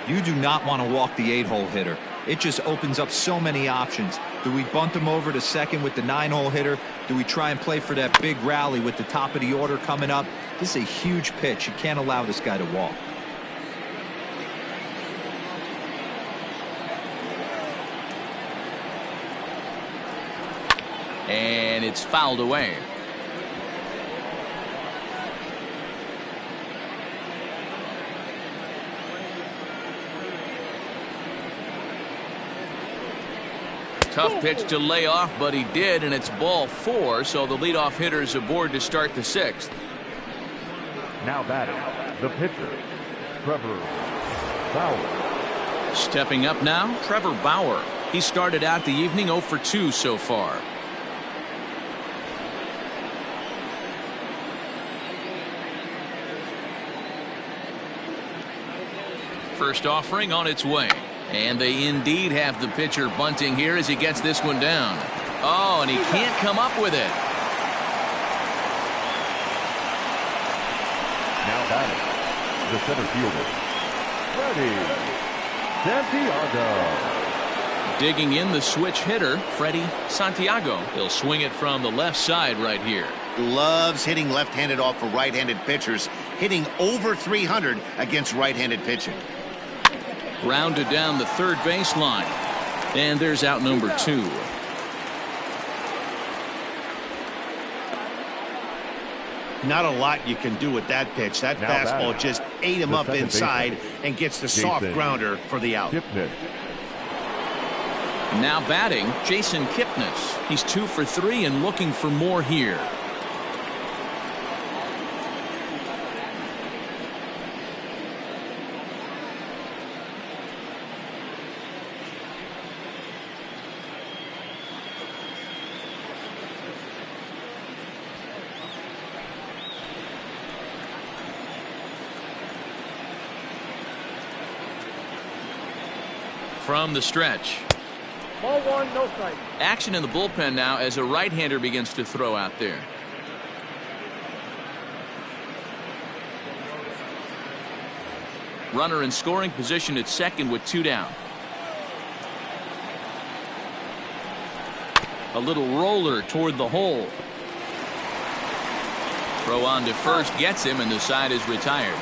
You do not want to walk the 8-hole hitter. It just opens up so many options. Do we bunt him over to second with the 9-hole hitter? Do we try and play for that big rally with the top of the order coming up? This is a huge pitch. You can't allow this guy to walk. And it's fouled away. Tough pitch to lay off, but he did, and it's ball 4, so the leadoff hitter's aboard to start the 6th. Now batting, the pitcher, Trevor Bauer. Stepping up now, Trevor Bauer. He started out the evening 0 for 2 so far. First offering on its way. And they indeed have the pitcher bunting here as he gets this one down. Oh, and he can't come up with it. Now batting, the center fielder, Freddie Santiago. Digging in the switch hitter, Freddie Santiago. He'll swing it from the left side right here. Loves hitting left-handed off for right-handed pitchers, hitting over 300 against right-handed pitching. Grounded down the third baseline. And there's out number 2. Not a lot you can do with that pitch. That fastball just ate him up inside and gets the soft grounder for the out. Now batting, Jason Kipnis. He's 2 for 3 and looking for more here. From the stretch. Ball 1, no strike. Action in the bullpen now as a right-hander begins to throw out there. Runner in scoring position at second with 2 down. A little roller toward the hole. Throw on to first gets him, and the side is retired.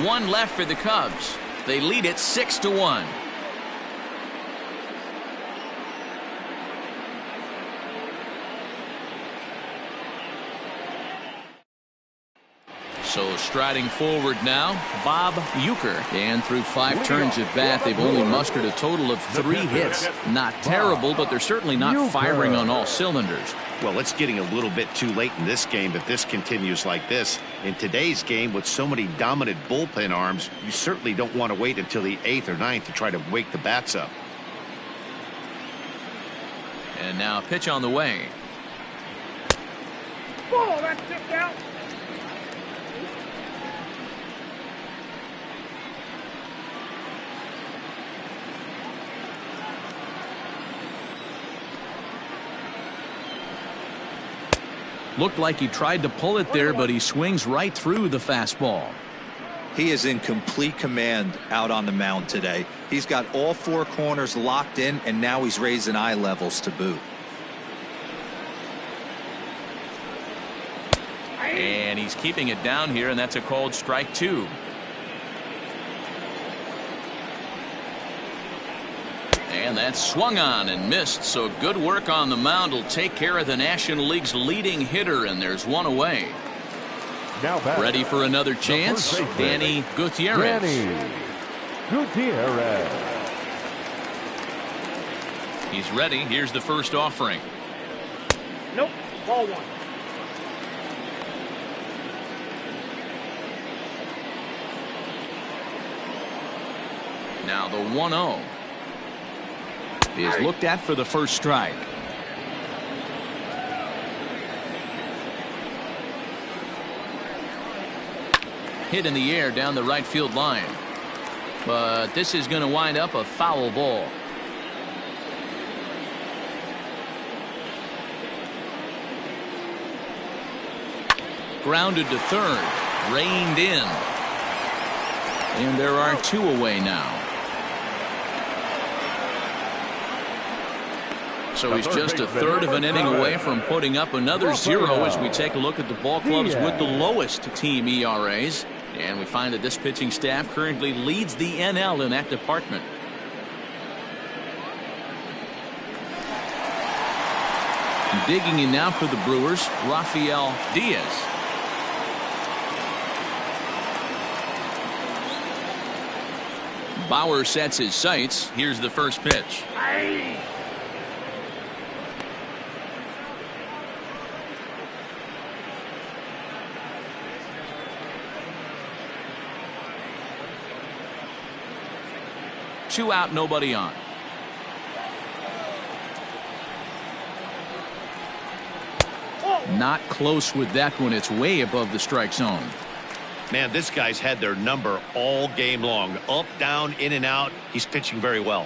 1 left for the Cubs. They lead it 6-1. So striding forward now, Bob Uecker. And through 5 turns at bat, they've only mustered a total of 3 hits. Not terrible, but they're certainly not firing on all cylinders. Well, it's getting a little bit too late in this game if this continues like this. In today's game, with so many dominant bullpen arms, you certainly don't want to wait until the 8th or 9th to try to wake the bats up. And now a pitch on the way. Ball, that's tipped out. Looked like he tried to pull it there, but he swings right through the fastball. He is in complete command out on the mound today. He's got all 4 corners locked in, and now he's raising eye levels to boot. And he's keeping it down here, and that's a called strike 2. And that's swung on and missed, so good work on the mound will take care of the National League's leading hitter, and there's 1 away. Now ready for another chance, Danny Gutierrez. Danny Gutierrez. He's ready. Here's the first offering. Nope. Ball 1. Now the 1-0 is looked at for the first strike. Hit in the air down the right field line, but this is going to wind up a foul ball. Grounded to third, reined in, and there are 2 away now. So he's just a third of an inning away from putting up another 0 as we take a look at the ball clubs with the lowest team ERAs. And we find that this pitching staff currently leads the NL in that department. Digging in now for the Brewers, Rafael Diaz. Bauer sets his sights. Here's the first pitch. Two out, nobody on. Not close with that one. It's way above the strike zone. Man, this guy's had their number all game long. Up, down, in and out. He's pitching very well.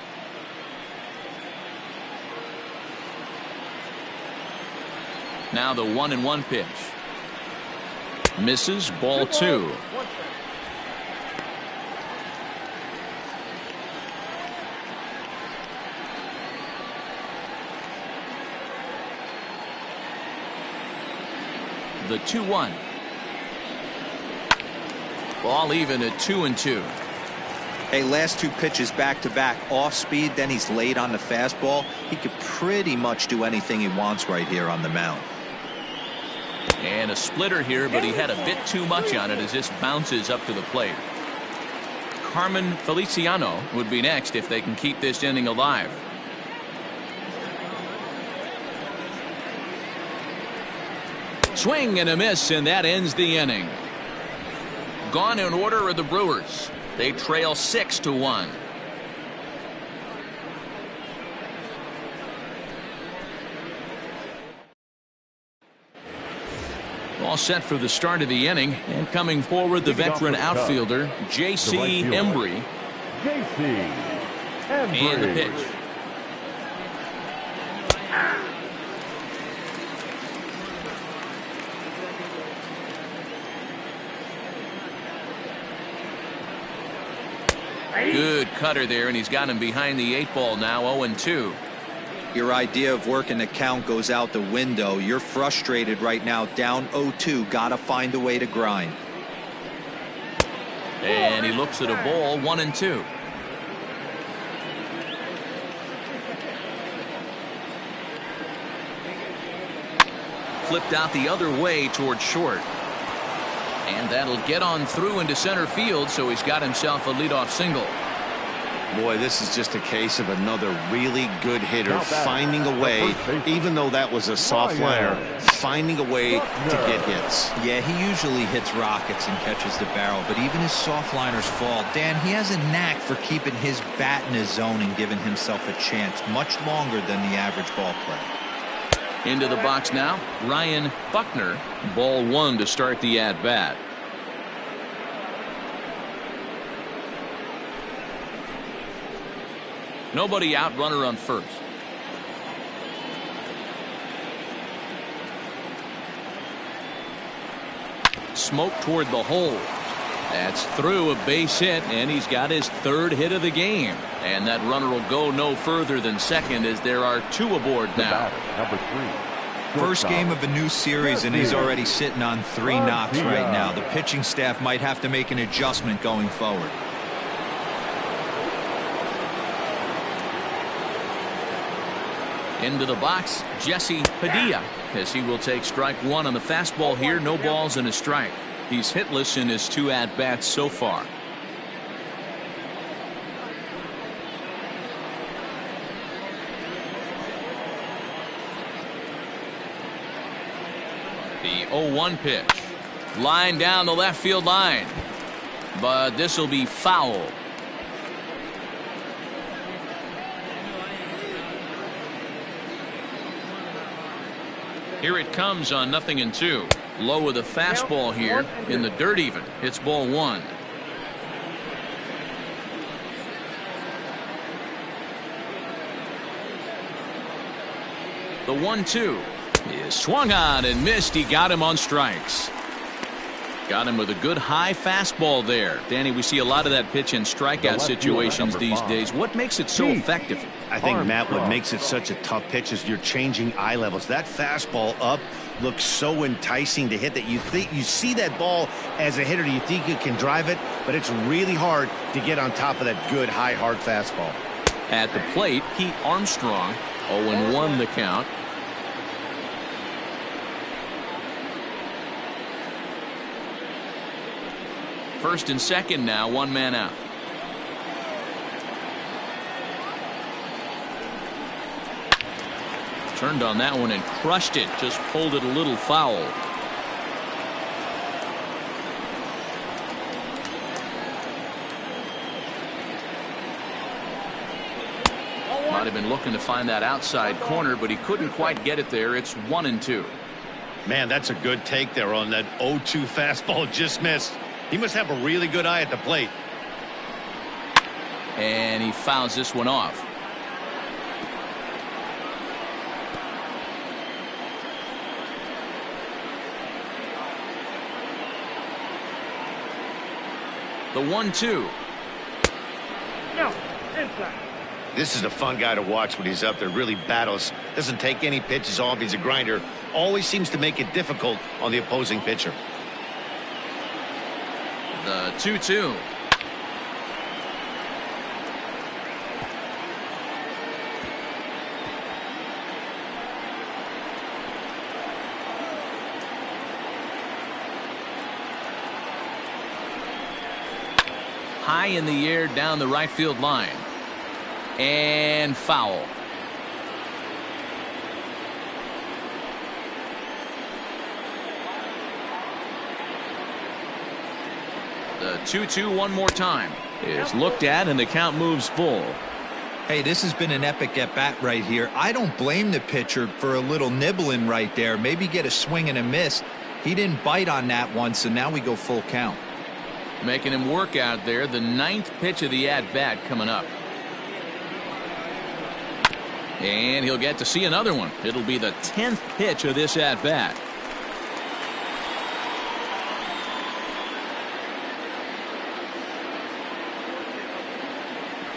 Now the 1-1 pitch. Misses, ball 2. The 2-1. Ball even at 2-2. Hey, last 2 pitches back to back, off speed, then he's late on the fastball. He could pretty much do anything he wants right here on the mound. And a splitter here, but he had a bit too much on it as this bounces up to the plate. Carmen Feliciano would be next if they can keep this inning alive. Swing and a miss, and that ends the inning. Gone in order are the Brewers. They trail 6-1. All set for the start of the inning, and coming forward the veteran outfielder J.C. Embry. And the pitch. Good cutter there, and he's got him behind the 8 ball now. 0-2. Your idea of working the count goes out the window. You're frustrated right now, down 0-2. Gotta find a way to grind. And he looks at a ball. 1-2. Flipped out the other way toward short. And that'll get on through into center field, so he's got himself a leadoff single. Boy, this is just a case of another really good hitter finding a way, even though that was a soft liner, finding a way to get hits. Yeah, he usually hits rockets and catches the barrel, but even his soft liners fall. Dan, he has a knack for keeping his bat in his zone and giving himself a chance much longer than the average ball player. Into the box now, Ryan Buckner. Ball 1 to start the at-bat. Nobody out, runner on first. Smoke toward the hole. That's through, a base hit, and he's got his 3rd hit of the game. And that runner will go no further than second as there are 2 aboard now. Number 3. First game of a new series, and he's already sitting on 3 knocks right now. The pitching staff might have to make an adjustment going forward. Into the box, Jesse Padilla, as he will take strike 1 on the fastball here. No balls and a strike. He's hitless in his 2 at-bats so far. The 0-1 pitch. Line down the left field line. But this will be foul. Here it comes on 0-2. Low with a fastball here in the dirt even. It's ball 1. The 1-2 is swung on and missed. He got him on strikes. Got him with a good high fastball there. Danny, we see a lot of that pitch in strikeout situations these days. What makes it so effective? I think, Matt, what makes it such a tough pitch is you're changing eye levels. That fastball up looks so enticing to hit that you see that ball as a hitter, you think you can drive it, but it's really hard to get on top of that good high hard fastball. At the plate, Pete Armstrong. 0-1 the count. First and second now, 1 man out. Turned on that one and crushed it. Just pulled it a little foul. Might have been looking to find that outside corner, but he couldn't quite get it there. It's 1-2. Man, that's a good take there on that 0-2 fastball. Just missed. He must have a really good eye at the plate. And he fouls this one off. The 1-2. No, inside. This is a fun guy to watch when he's up there. Really battles. Doesn't take any pitches off. He's a grinder. Always seems to make it difficult on the opposing pitcher. The 2-2. High in the air down the right field line. And foul. The 2-2 one more time is looked at, and the count moves full. Hey, this has been an epic at-bat right here. I don't blame the pitcher for a little nibbling right there. Maybe get a swing and a miss. He didn't bite on that one, so now we go full count. Making him work out there. The 9th pitch of the at-bat coming up. And he'll get to see another one. It'll be the 10th pitch of this at-bat.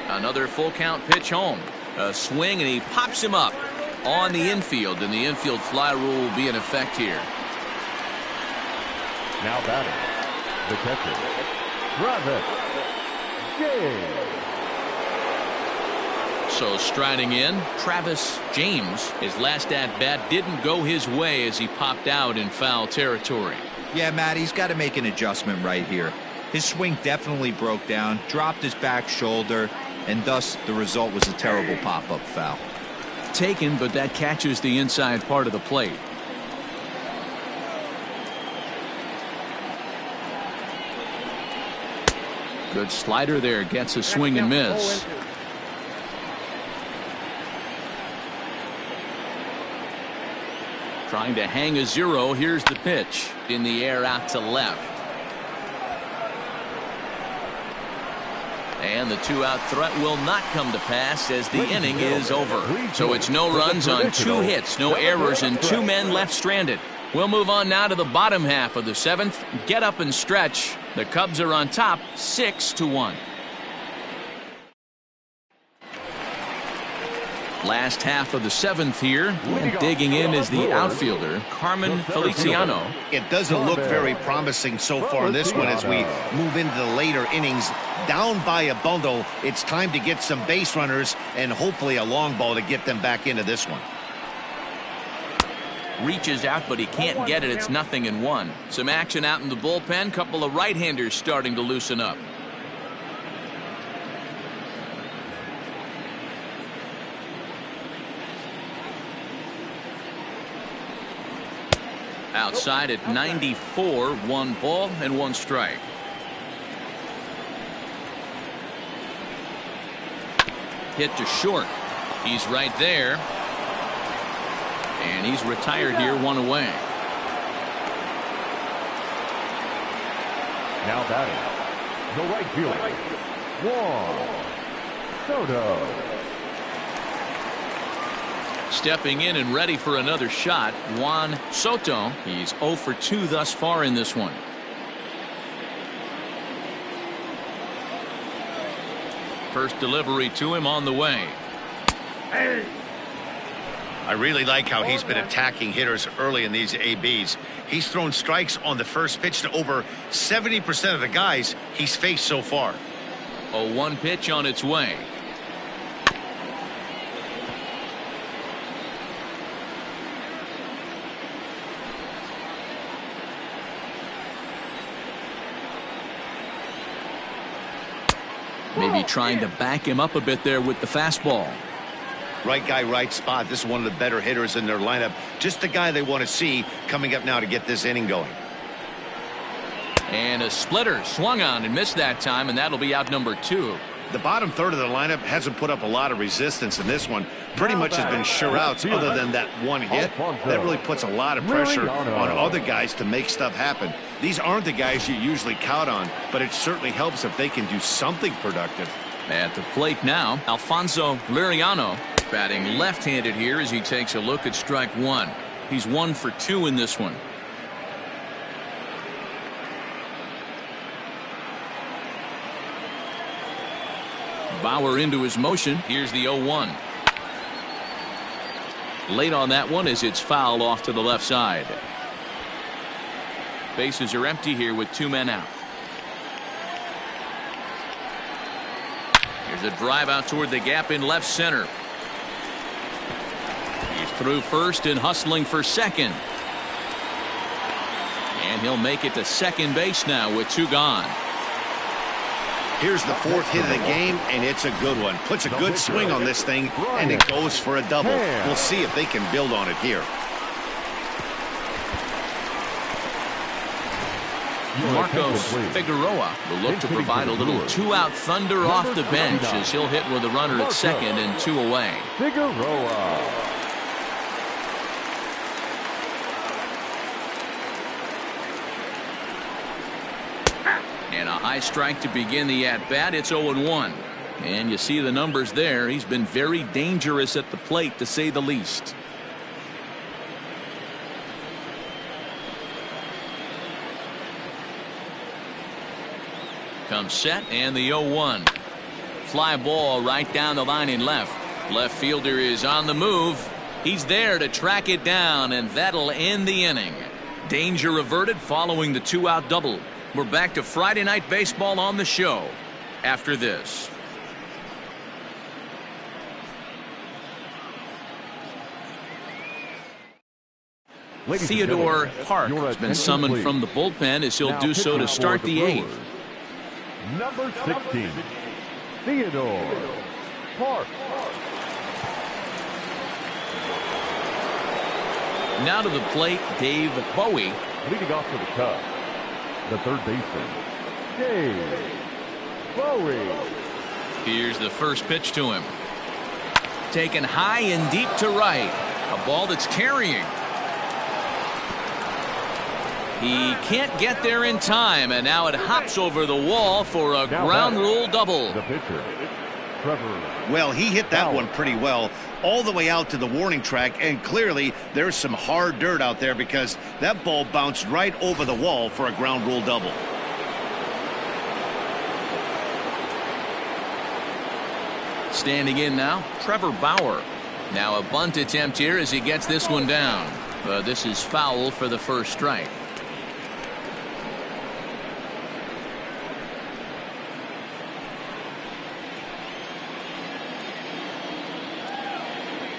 Another full count pitch home. A swing, and he pops him up on the infield, and the infield fly rule will be in effect here. Now batting, the catcher, James. So striding in, Travis James. His last at-bat didn't go his way as he popped out in foul territory. Yeah, Matt, he's got to make an adjustment right here. His swing definitely broke down, dropped his back shoulder, and thus the result was a terrible pop-up foul. Taken, but that catches the inside part of the plate. Good slider there, gets a swing and miss. Trying to hang a 0. Here's the pitch in the air out to left. And the 2-out threat will not come to pass as the inning is over. So it's no runs on 2 hits, no errors, and 2 men left stranded. We'll move on now to the bottom half of the 7th. Get up and stretch. The Cubs are on top 6-1. Last half of the 7th here, and digging in is the outfielder, Carmen Feliciano. It doesn't look very promising so far in this one as we move into the later innings. Down by a bundle, it's time to get some base runners and hopefully a long ball to get them back into this one. Reaches out, but he can't get it. It's 0-1. Some action out in the bullpen. Couple of right-handers starting to loosen up. Outside at 94, 1 ball and 1 strike. Hit to short. He's right there. And he's retired here, 1 away. Now batting, the right fielder, Juan Soto. Stepping in and ready for another shot, Juan Soto. He's 0 for 2 thus far in this one. First delivery to him on the way. I really like how he's been attacking hitters early in these ABs. He's thrown strikes on the first pitch to over 70% of the guys he's faced so far. A 1 pitch on its way. Maybe trying to back him up a bit there with the fastball. Right guy, right spot. This is one of the better hitters in their lineup. Just the guy they want to see coming up now to get this inning going. And a splitter swung on and missed that time, and that'll be out number 2. The bottom third of the lineup hasn't put up a lot of resistance in this one. Pretty much has been sure outs other than that one hit. That really puts a lot of pressure on other guys to make stuff happen. These aren't the guys you usually count on, but it certainly helps if they can do something productive. At the plate now, Alfonso Liriano batting left-handed here as he takes a look at strike one. He's 1 for 2 in this one. Bauer into his motion. Here's the 0-1. Late on that one as it's fouled off to the left side. Bases are empty here with 2 men out. Here's a drive out toward the gap in left center. He's through first and hustling for second. And he'll make it to second base now with 2 gone. Here's the 4th hit of the game, and it's a good one. Puts a good swing on this thing, and it goes for a double. We'll see if they can build on it here. Marcos Figueroa will look to provide a little 2-out thunder off the bench as he'll hit with a runner at second and 2 away. Figueroa. And a high strike to begin the at-bat. It's 0-1. And you see the numbers there. He's been very dangerous at the plate, to say the least. Comes set, and the 0-1. Fly ball right down the line in left. Left fielder is on the move. He's there to track it down, and that'll end the inning. Danger averted following the 2-out double. We're back to Friday Night Baseball on the show after this. Theodore Park has been summoned from the bullpen as he'll do so to start the 8th. Number 16, Theodore Park. Now to the plate, Dave Bowie. Leading off for the Cubs, the third baseman, Dave Bowie. Here's the first pitch to him. Taken high and deep to right. A ball that's carrying. He can't get there in time, and now it hops over the wall for a ground rule double. The pitcher, Trevor. Well, he hit that one pretty well all the way out to the warning track, and clearly there's some hard dirt out there because that ball bounced right over the wall for a ground rule double. Standing in now, Trevor Bauer. Now a bunt attempt here as he gets this one down. But this is foul for the first strike.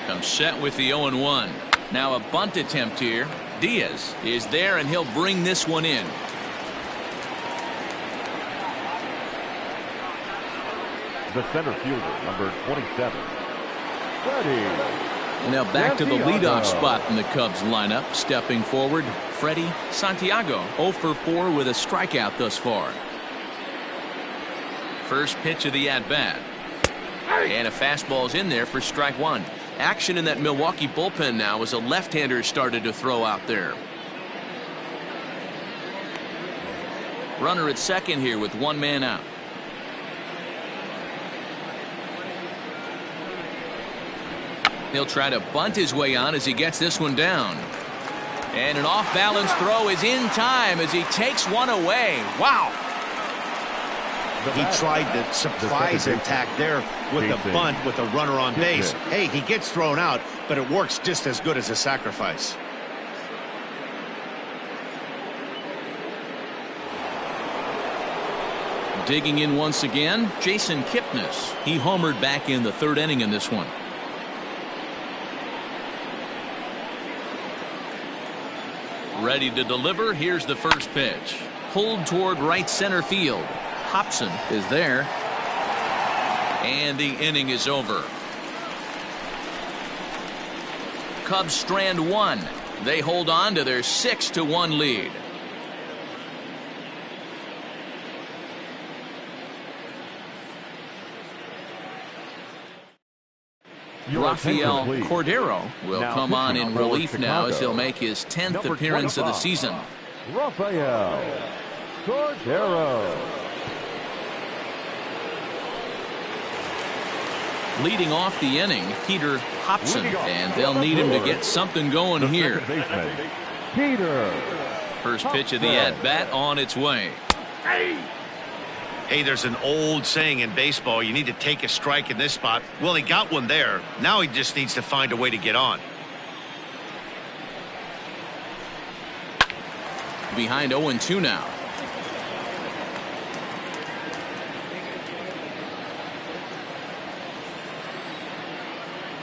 Comes set with the 0-1. Now a bunt attempt here. Diaz is there, and he'll bring this one in. The center fielder, number 27, Freddie. Now back to the leadoff spot in the Cubs lineup. Stepping forward, Freddie Santiago, 0 for 4 with a strikeout thus far. First pitch of the at-bat. And a fastball's in there for strike one. Action in that Milwaukee bullpen now as a left-hander started to throw out there. Runner at second here with 1 man out. He'll try to bunt his way on as he gets this one down. And an off-balance throw is in time as he takes one away. Wow. He tried the surprise attack there with the bunt with a runner on base. Hey, he gets thrown out, but it works just as good as a sacrifice. Digging in once again, Jason Kipnis. He homered back in the 3rd inning in this one. Ready to deliver. Here's the first pitch. Pulled toward right center field. Hobson is there. And the inning is over. Cubs strand 1. They hold on to their 6-1 lead. Rafael attention, please. Cordero will Now come on pitching in for relief now as he'll Chicago, make his 10th number appearance of the 25, season. Rafael Cordero. Leading off the inning, Peter Hobson, Leading off and they'll need him to get something going The here. second baseman, Peter. First pitch of the at-bat on its way. Hey, there's an old saying in baseball, you need to take a strike in this spot. Well, he got one there. Now he just needs to find a way to get on. Behind 0-2 now.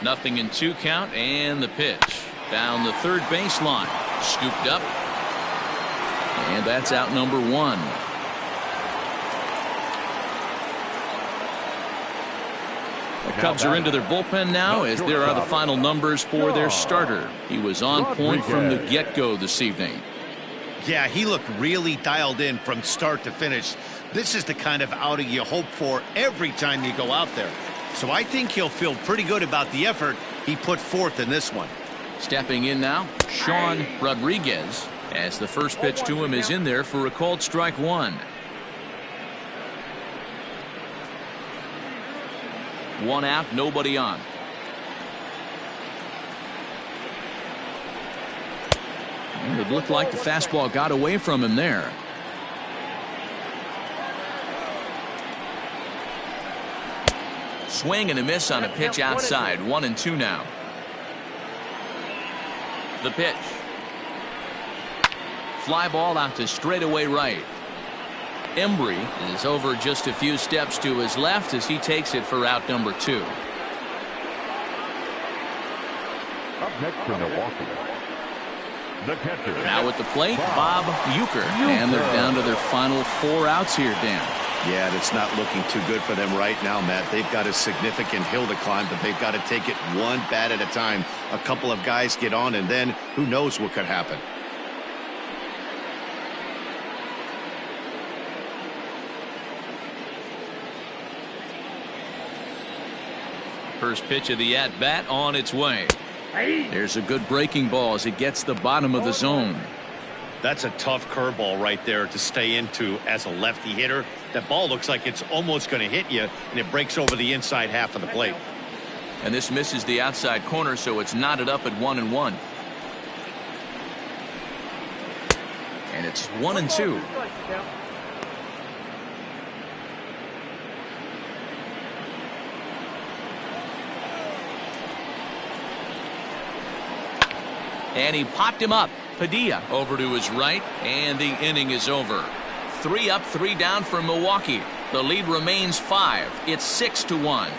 Nothing in 2 count, and the pitch. Down the third baseline. Scooped up. And that's out number 1. The Cubs are into their bullpen now as there are the final numbers for their starter. He was on point from the get-go this evening. Yeah, he looked really dialed in from start to finish. This is the kind of outing you hope for every time you go out there. So I think he'll feel pretty good about the effort he put forth in this one. Stepping in now, Sean Rodriguez, as the first pitch to him is in there for a called strike 1. 1 out, nobody on. And it looked like the fastball got away from him there. Swing and a miss on a pitch outside. 1-2 now. The pitch. Fly ball out to straightaway right. Embry is over just a few steps to his left as he takes it for out number 2. Up next for Milwaukee, the catcher. Now at the plate, Bob Uecker. And they're down to their final 4 outs here, Dan. Yeah, it's not looking too good for them right now, Matt. They've got a significant hill to climb, but they've got to take it one bat at a time. A couple of guys get on, and then who knows what could happen. First pitch of the at-bat on its way. There's a good breaking ball as it gets the bottom of the zone. That's a tough curveball right there to stay into as a lefty hitter. That ball looks like it's almost going to hit you, and it breaks over the inside half of the plate. And this misses the outside corner, so it's knotted up at 1-1. And it's 1-2. And he popped him up. Padilla over to his right, and the inning is over. 3 up, 3 down for Milwaukee. The lead remains 5. It's 6-1.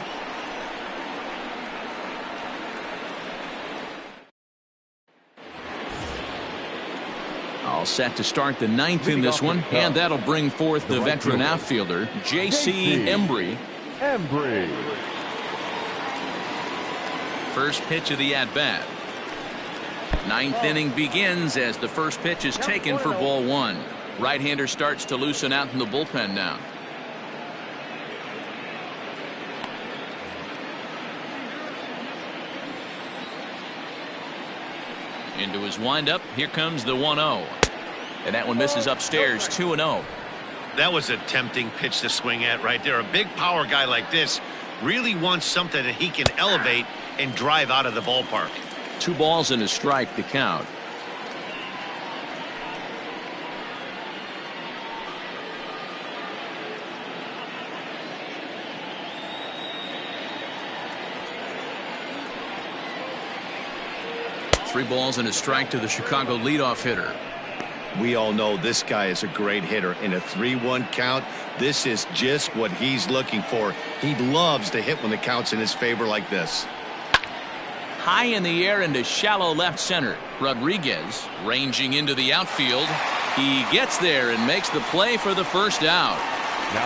All set to start the 9th in this one, and that'll bring forth the veteran outfielder, J.C. Embry. First pitch of the at-bat. 9th inning begins as the first pitch is taken for ball 1. Right-hander starts to loosen out in the bullpen now. Into his windup. Here comes the 1-0. And that one misses upstairs. 2-0. That was a tempting pitch to swing at right there. A big power guy like this really wants something that he can elevate and drive out of the ballpark. 2 balls and a strike to count. Three balls and a strike to the Chicago leadoff hitter. We all know this guy is a great hitter. In a 3-1 count, this is just what he's looking for. He loves to hit when the count's in his favor like this. High in the air into shallow left center. Rodriguez ranging into the outfield. He gets there and makes the play for the first out.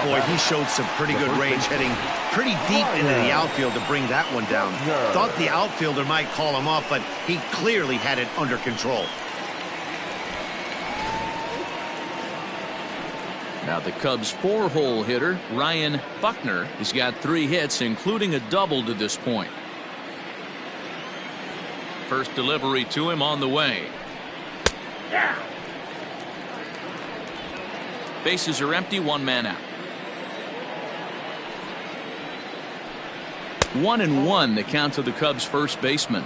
Boy, he showed some pretty good range, heading pretty deep into the outfield to bring that one down. Thought the outfielder might call him off, but he clearly had it under control. Now the Cubs' 4-hole hitter, Ryan Buckner, has got 3 hits, including a double to this point. First delivery to him on the way. Bases are empty, one man out. 1-1 the count to the Cubs first baseman.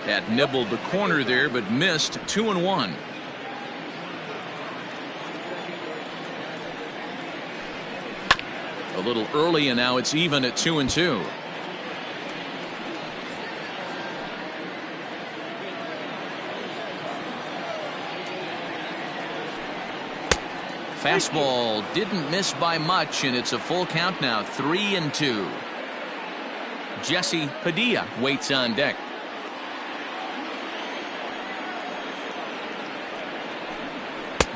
That nibbled the corner there, but missed. 2-1. A little early, and now it's even at 2-2. Fastball didn't miss by much, and it's a full count now. 3-2. Jesse Padilla waits on deck.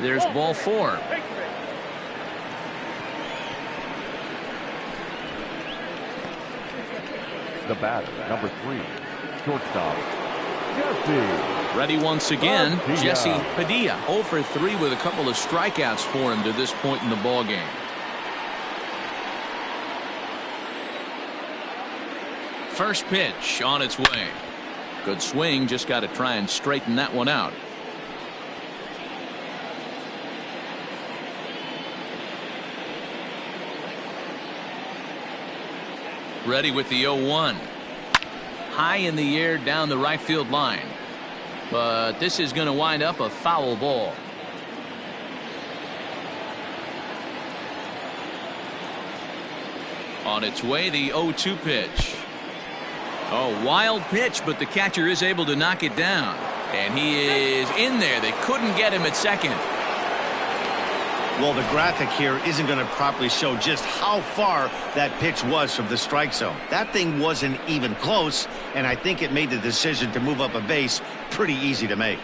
There's ball 4. The batter, number 3, shortstop, Jesse. Ready once again, Padilla. Jesse Padilla. 0 for 3 with a couple of strikeouts for him to this point in the ball game. First pitch on its way. Good swing, just got to try and straighten that one out. Ready with the 0-1. High in the air down the right field line. But this is going to wind up a foul ball. On its way, the 0-2 pitch. A wild pitch, but the catcher is able to knock it down. And he is in there. They couldn't get him at second. Well, the graphic here isn't going to properly show just how far that pitch was from the strike zone. That thing wasn't even close, and I think it made the decision to move up a base pretty easy to make.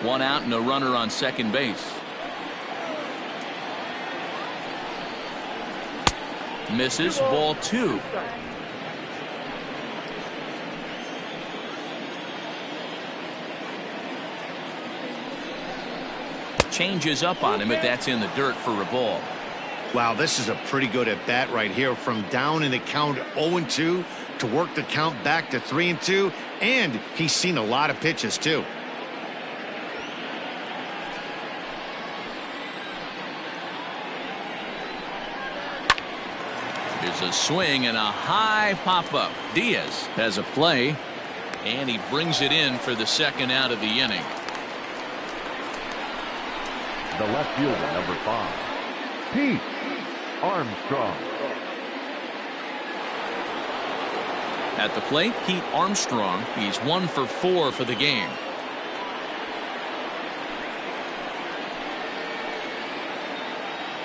One out and a runner on second base. Misses, ball 2. Changes up on him, but that's in the dirt for a ball. Wow, this is a pretty good at bat right here. From down in the count 0-2 to work the count back to 3-2, and he's seen a lot of pitches too. There's a swing and a high pop-up. Diaz has a play, and he brings it in for the second out of the inning. The left fielder, number 5, Pete Armstrong. At the plate, Pete Armstrong. He's 1 for 4 for the game.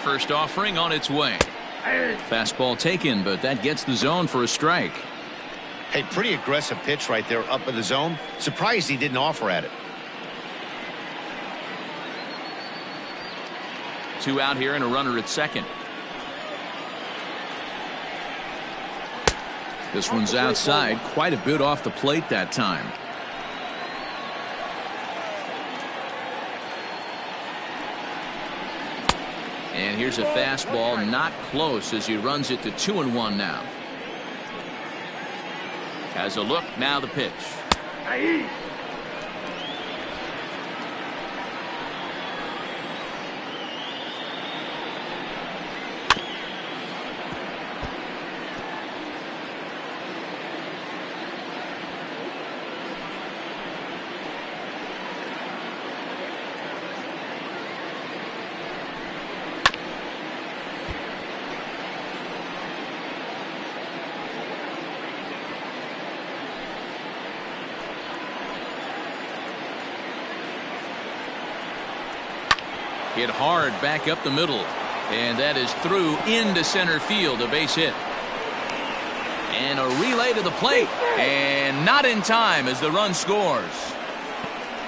First offering on its way. Fastball taken, but that gets the zone for a strike. Hey, pretty aggressive pitch right there up in the zone. Surprised he didn't offer at it. 2 out here and a runner at second. This one's outside, quite a bit off the plate that time. And here's a fastball, not close, as he runs it to 2-1 now. Has a look, now the pitch. Hit hard back up the middle, and that is through into center field, a base hit. And a relay to the plate, and not in time as the run scores.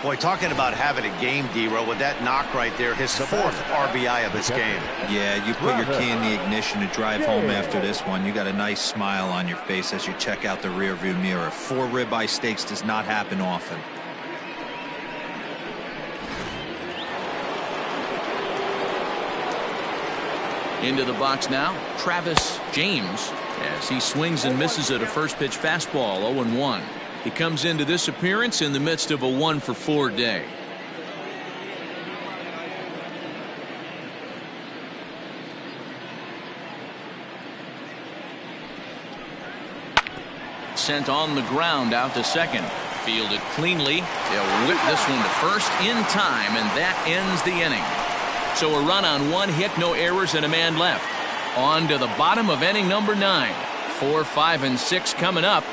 Boy, talking about having a game, D-Row, with that knock right there, his 4th RBI of this game. Yeah, you put your key in the ignition to drive home after this one. You got a nice smile on your face as you check out the rearview mirror. 4 ribeye steaks does not happen often. Into the box now, Travis James, as he swings and misses at a first pitch fastball, 0-1. He comes into this appearance in the midst of a 1-for-4 day. Sent on the ground out to second. Fielded cleanly. They'll whip this one to first in time, and that ends the inning. So a run on 1 hit, no errors, and a man left. On to the bottom of inning number 9. 4, 5, and 6 coming up.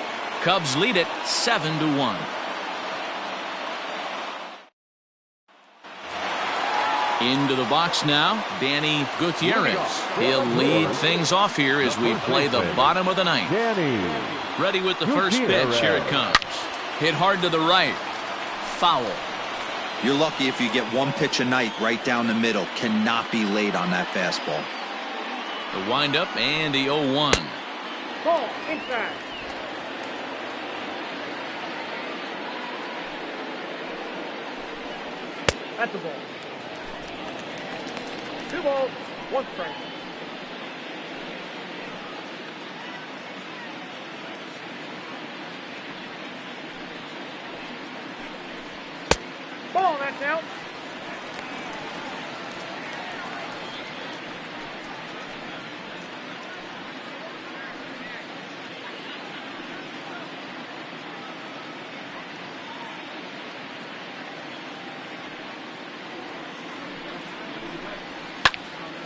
Cubs lead it 7-1. Into the box now, Danny Gutierrez. He'll lead things off here as we play the bottom of the 9th. Ready with the first pitch. Here it comes. Hit hard to the right. Foul. You're lucky if you get 1 pitch a night right down the middle. Cannot be late on that fastball. The windup and the 0-1. Ball inside. That's a ball. 2 balls, 1 strike. Ball, that's out.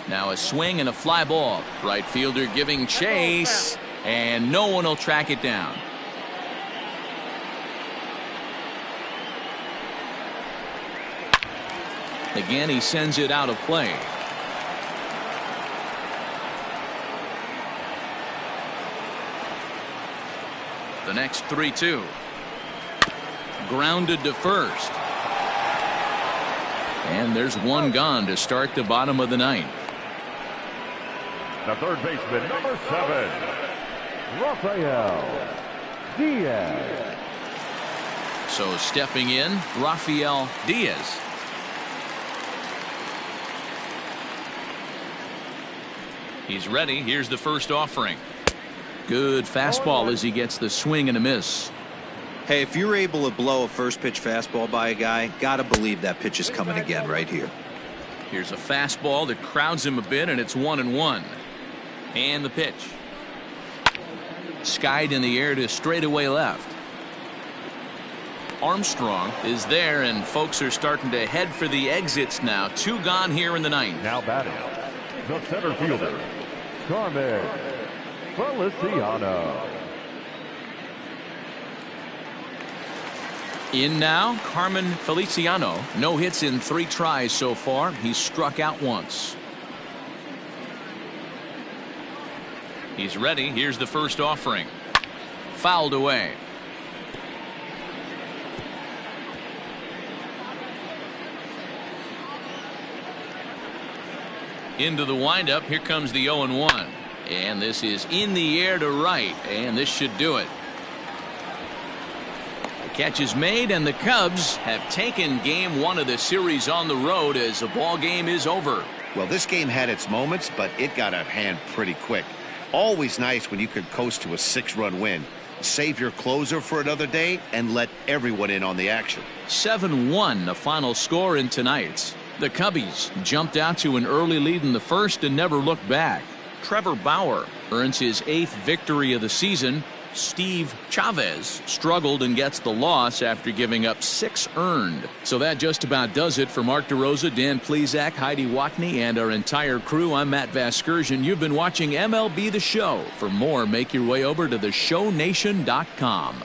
Now a swing and a fly ball. Right fielder giving chase, and no one will track it down. Again, he sends it out of play. The next 3-2. Grounded to first. And there's 1 gone to start the bottom of the 9th. The third baseman, number 7, Rafael Diaz. So stepping in, Rafael Diaz. He's ready. Here's the first offering. Good fastball as he gets the swing and a miss. Hey, if you're able to blow a first pitch fastball by a guy, gotta believe that pitch is coming again right here. Here's a fastball that crowds him a bit, and it's 1-1. And the pitch. Skied in the air to straightaway left. Armstrong is there, and folks are starting to head for the exits now. 2 gone here in the 9th. Now batting, the center fielder, Carmen Feliciano. In now, Carmen Feliciano. No hits in 3 tries so far. He's struck out once. He's ready. Here's the first offering. Fouled away. Into the windup. Here comes the 0-1. And this is in the air to right. And this should do it. Catch is made, and the Cubs have taken game 1 of the series on the road as the ball game is over. Well, this game had its moments, but it got out of hand pretty quick. Always nice when you could coast to a 6-run win. Save your closer for another day and let everyone in on the action. 7-1 the final score in tonight's. The Cubbies jumped out to an early lead in the first and never looked back. Trevor Bauer earns his 8th victory of the season. Steve Chavez struggled and gets the loss after giving up 6 earned. So that just about does it for Mark DeRosa, Dan Plesac, Heidi Watney, and our entire crew. I'm Matt Vasgersian. You've been watching MLB The Show. For more, make your way over to theshownation.com.